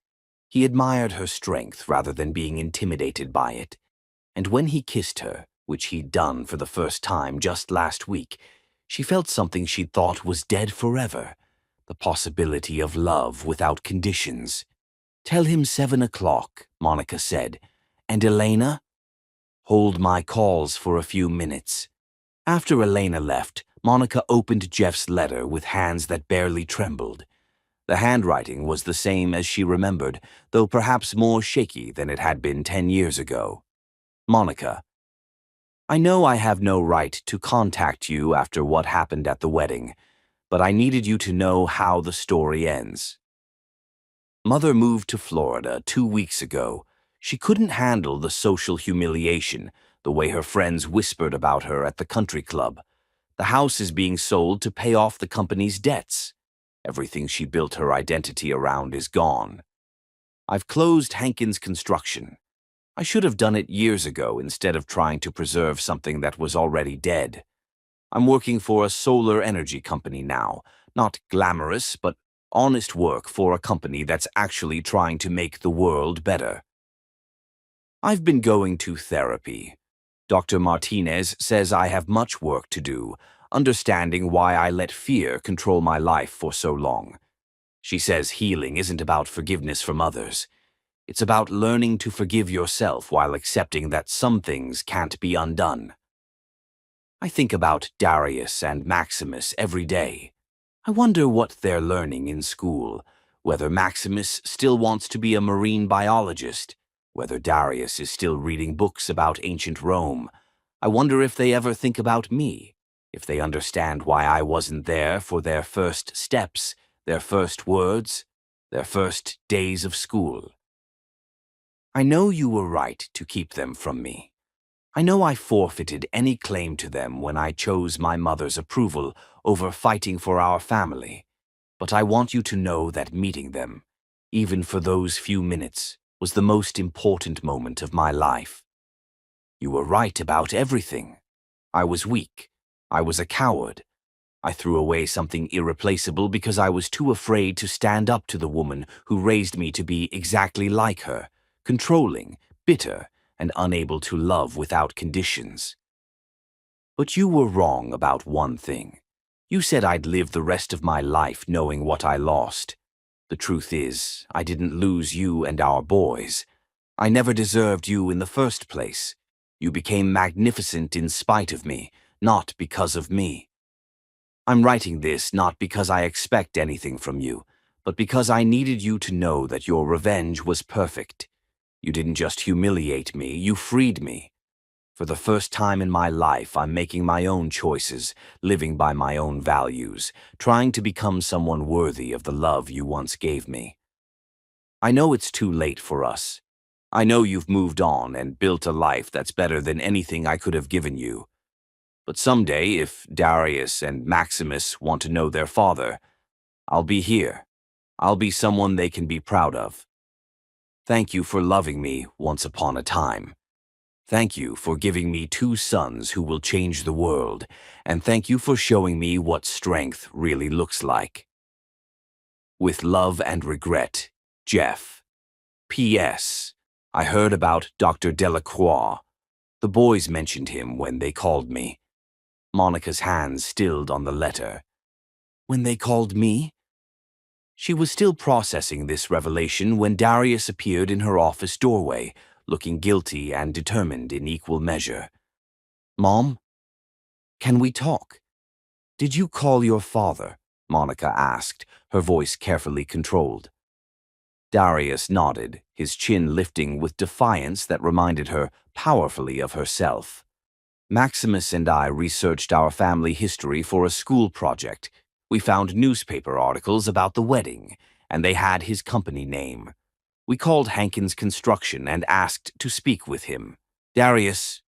He admired her strength rather than being intimidated by it. And when he kissed her, which he'd done for the first time just last week, she felt something she'd thought was dead forever, the possibility of love without conditions. "Tell him 7 o'clock, Monica said. "And Elena?" "Hold my calls for a few minutes." After Elena left, Monica opened Jeff's letter with hands that barely trembled. The handwriting was the same as she remembered, though perhaps more shaky than it had been 10 years ago. "Monica, I know I have no right to contact you after what happened at the wedding, but I needed you to know how the story ends. Mother moved to Florida 2 weeks ago. She couldn't handle the social humiliation, the way her friends whispered about her at the country club. The house is being sold to pay off the company's debts. Everything she built her identity around is gone. I've closed Hankins Construction. I should have done it years ago instead of trying to preserve something that was already dead. I'm working for a solar energy company now, not glamorous, but Honest work for a company that's actually trying to make the world better. I've been going to therapy. Dr. Martinez says I have much work to do, understanding why I let fear control my life for so long. She says healing isn't about forgiveness from others. It's about learning to forgive yourself while accepting that some things can't be undone. I think about Darius and Maximus every day. I wonder what they're learning in school, whether Maximus still wants to be a marine biologist, whether Darius is still reading books about ancient Rome. I wonder if they ever think about me, if they understand why I wasn't there for their first steps, their first words, their first days of school. I know you were right to keep them from me. I know I forfeited any claim to them when I chose my mother's approval over fighting for our family, but I want you to know that meeting them, even for those few minutes, was the most important moment of my life. You were right about everything. I was weak. I was a coward. I threw away something irreplaceable because I was too afraid to stand up to the woman who raised me to be exactly like her, controlling, bitter, and unable to love without conditions. But you were wrong about one thing. You said I'd live the rest of my life knowing what I lost. The truth is, I didn't lose you and our boys. I never deserved you in the first place. You became magnificent in spite of me, not because of me. I'm writing this not because I expect anything from you, but because I needed you to know that your revenge was perfect. You didn't just humiliate me, you freed me. For the first time in my life, I'm making my own choices, living by my own values, trying to become someone worthy of the love you once gave me. I know it's too late for us. I know you've moved on and built a life that's better than anything I could have given you. But someday, if Darius and Maximus want to know their father, I'll be here. I'll be someone they can be proud of. Thank you for loving me once upon a time. Thank you for giving me 2 sons who will change the world, and thank you for showing me what strength really looks like. With love and regret, Jeff. P.S. I heard about Dr. Delacroix. The boys mentioned him when they called me. Monica's hands stilled on the letter. When they called me? She was still processing this revelation when Darius appeared in her office doorway, looking guilty and determined in equal measure. Mom? Can we talk? Did you call your father? Monica asked, her voice carefully controlled. Darius nodded, his chin lifting with defiance that reminded her powerfully of herself. Maximus and I researched our family history for a school project. We found newspaper articles about the wedding, and they had his company name. We called Hankins Construction and asked to speak with him. Darius,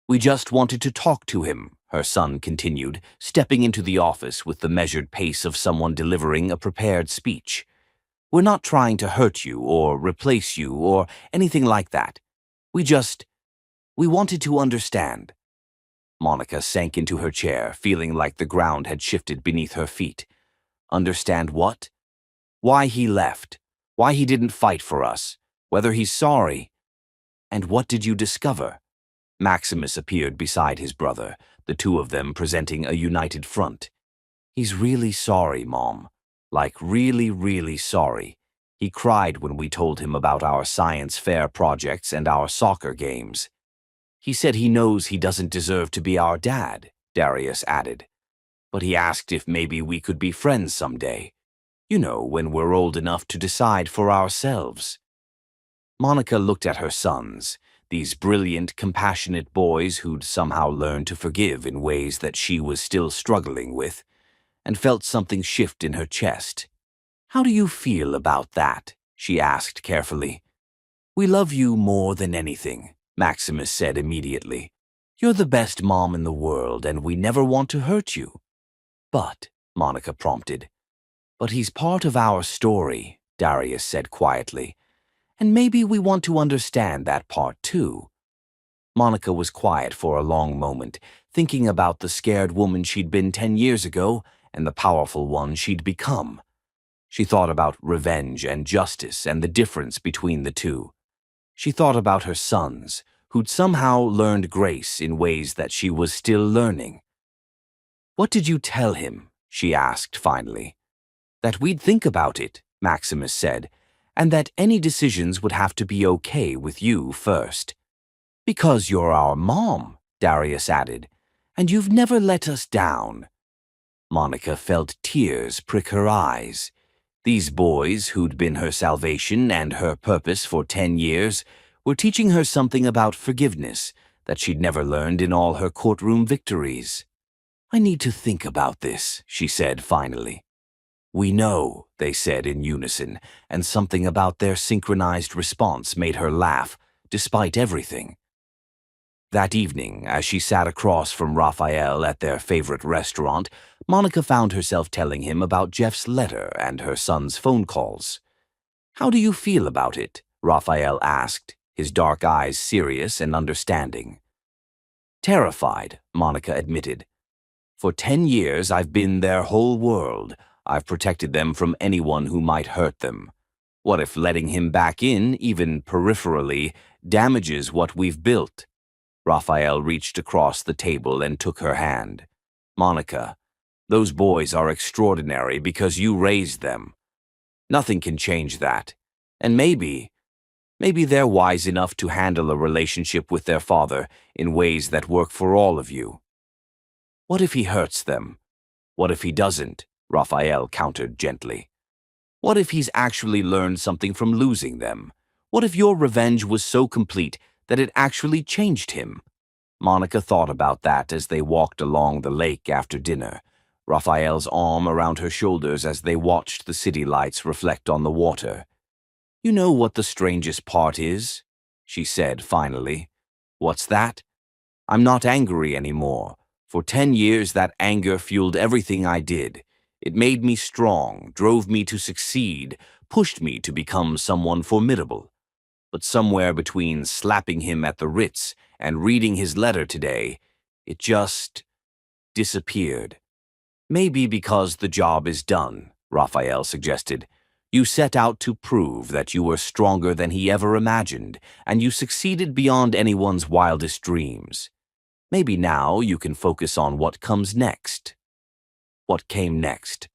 we just wanted to talk to him, her son continued, stepping into the office with the measured pace of someone delivering a prepared speech. We're not trying to hurt you or replace you or anything like that. We wanted to understand. Monica sank into her chair, feeling like the ground had shifted beneath her feet. Understand what? Why he left. Why he didn't fight for us. Whether he's sorry. And what did you discover? Maximus appeared beside his brother, the two of them presenting a united front. He's really sorry, Mom. Like really, really sorry. He cried when we told him about our science fair projects and our soccer games. He said he knows he doesn't deserve to be our dad, Darius added. But he asked if maybe we could be friends someday. You know, when we're old enough to decide for ourselves. Monica looked at her sons, these brilliant, compassionate boys who'd somehow learned to forgive in ways that she was still struggling with, and felt something shift in her chest. How do you feel about that? She asked carefully. We love you more than anything, Maximus said immediately. You're the best mom in the world, and we never want to hurt you. But, Monica prompted. But he's part of our story, Darius said quietly. And maybe we want to understand that part too. Monica was quiet for a long moment, thinking about the scared woman she'd been 10 years ago and the powerful one she'd become. She thought about revenge and justice and the difference between the two. She thought about her sons, who'd somehow learned grace in ways that she was still learning. "What did you tell him?" she asked finally. "That we'd think about it," Maximus said, "and that any decisions would have to be okay with you first." "Because you're our mom," Darius added, "and you've never let us down." Monica felt tears prick her eyes. These boys, who'd been her salvation and her purpose for 10 years, were teaching her something about forgiveness that she'd never learned in all her courtroom victories. "I need to think about this," she said finally. "We know," they said in unison, and something about their synchronized response made her laugh, despite everything. That evening, as she sat across from Raphael at their favorite restaurant, Monica found herself telling him about Jeff's letter and her son's phone calls. "How do you feel about it?" Raphael asked, his dark eyes serious and understanding. "Terrified," Monica admitted. "For 10 years I've been their whole world. I've protected them from anyone who might hurt them. What if letting him back in, even peripherally, damages what we've built?" Raphael reached across the table and took her hand. "Monica, those boys are extraordinary because you raised them. Nothing can change that. And maybe they're wise enough to handle a relationship with their father in ways that work for all of you." "What if he hurts them?" "What if he doesn't?" Raphael countered gently. "What if he's actually learned something from losing them? What if your revenge was so complete that it actually changed him?" Monica thought about that as they walked along the lake after dinner, Raphael's arm around her shoulders as they watched the city lights reflect on the water. "You know what the strangest part is?" she said finally. "What's that? I'm not angry anymore. For 10 years that anger fueled everything I did. It made me strong, drove me to succeed, pushed me to become someone formidable. But somewhere between slapping him at the Ritz and reading his letter today, it just disappeared." "Maybe because the job is done," Raphael suggested. "You set out to prove that you were stronger than he ever imagined, and you succeeded beyond anyone's wildest dreams. Maybe now you can focus on what comes next." What came next?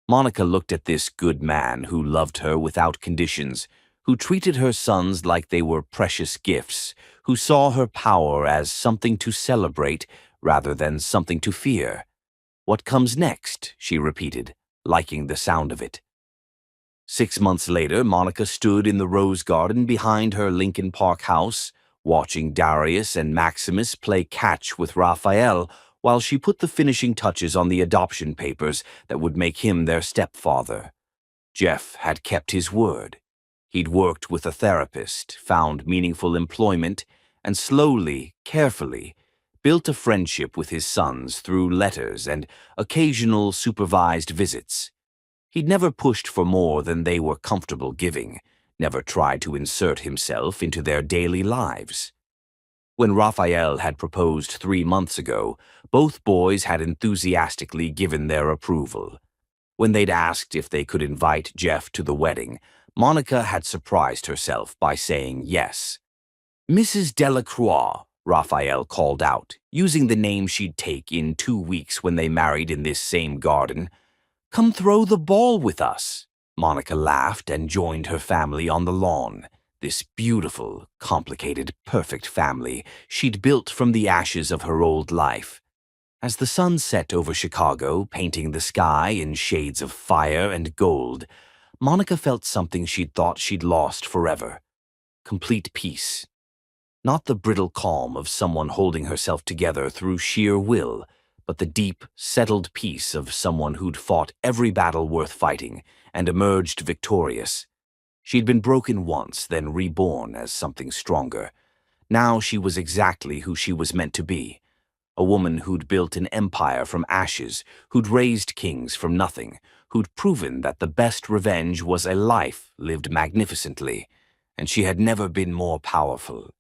Monica looked at this good man who loved her without conditions, who treated her sons like they were precious gifts, who saw her power as something to celebrate rather than something to fear. "What comes next?" she repeated, liking the sound of it. 6 months later, Monica stood in the rose garden behind her Lincoln Park house, watching Darius and Maximus play catch with Raphael while she put the finishing touches on the adoption papers that would make him their stepfather. Jeff had kept his word. He'd worked with a therapist, found meaningful employment, and slowly, carefully, built a friendship with his sons through letters and occasional supervised visits. He'd never pushed for more than they were comfortable giving, never tried to insert himself into their daily lives. When Raphael had proposed 3 months ago, both boys had enthusiastically given their approval. When they'd asked if they could invite Jeff to the wedding, Monica had surprised herself by saying yes. "Mrs. Delacroix," Raphael called out, using the name she'd take in 2 weeks when they married in this same garden. "Come throw the ball with us." Monica laughed and joined her family on the lawn, this beautiful, complicated, perfect family she'd built from the ashes of her old life. As the sun set over Chicago, painting the sky in shades of fire and gold, Monica felt something she'd thought she'd lost forever. Complete peace. Not the brittle calm of someone holding herself together through sheer will, but the deep, settled peace of someone who'd fought every battle worth fighting and emerged victorious. She'd been broken once, then reborn as something stronger. Now she was exactly who she was meant to be. A woman who'd built an empire from ashes, who'd raised kings from nothing, who'd proven that the best revenge was a life lived magnificently, and she had never been more powerful.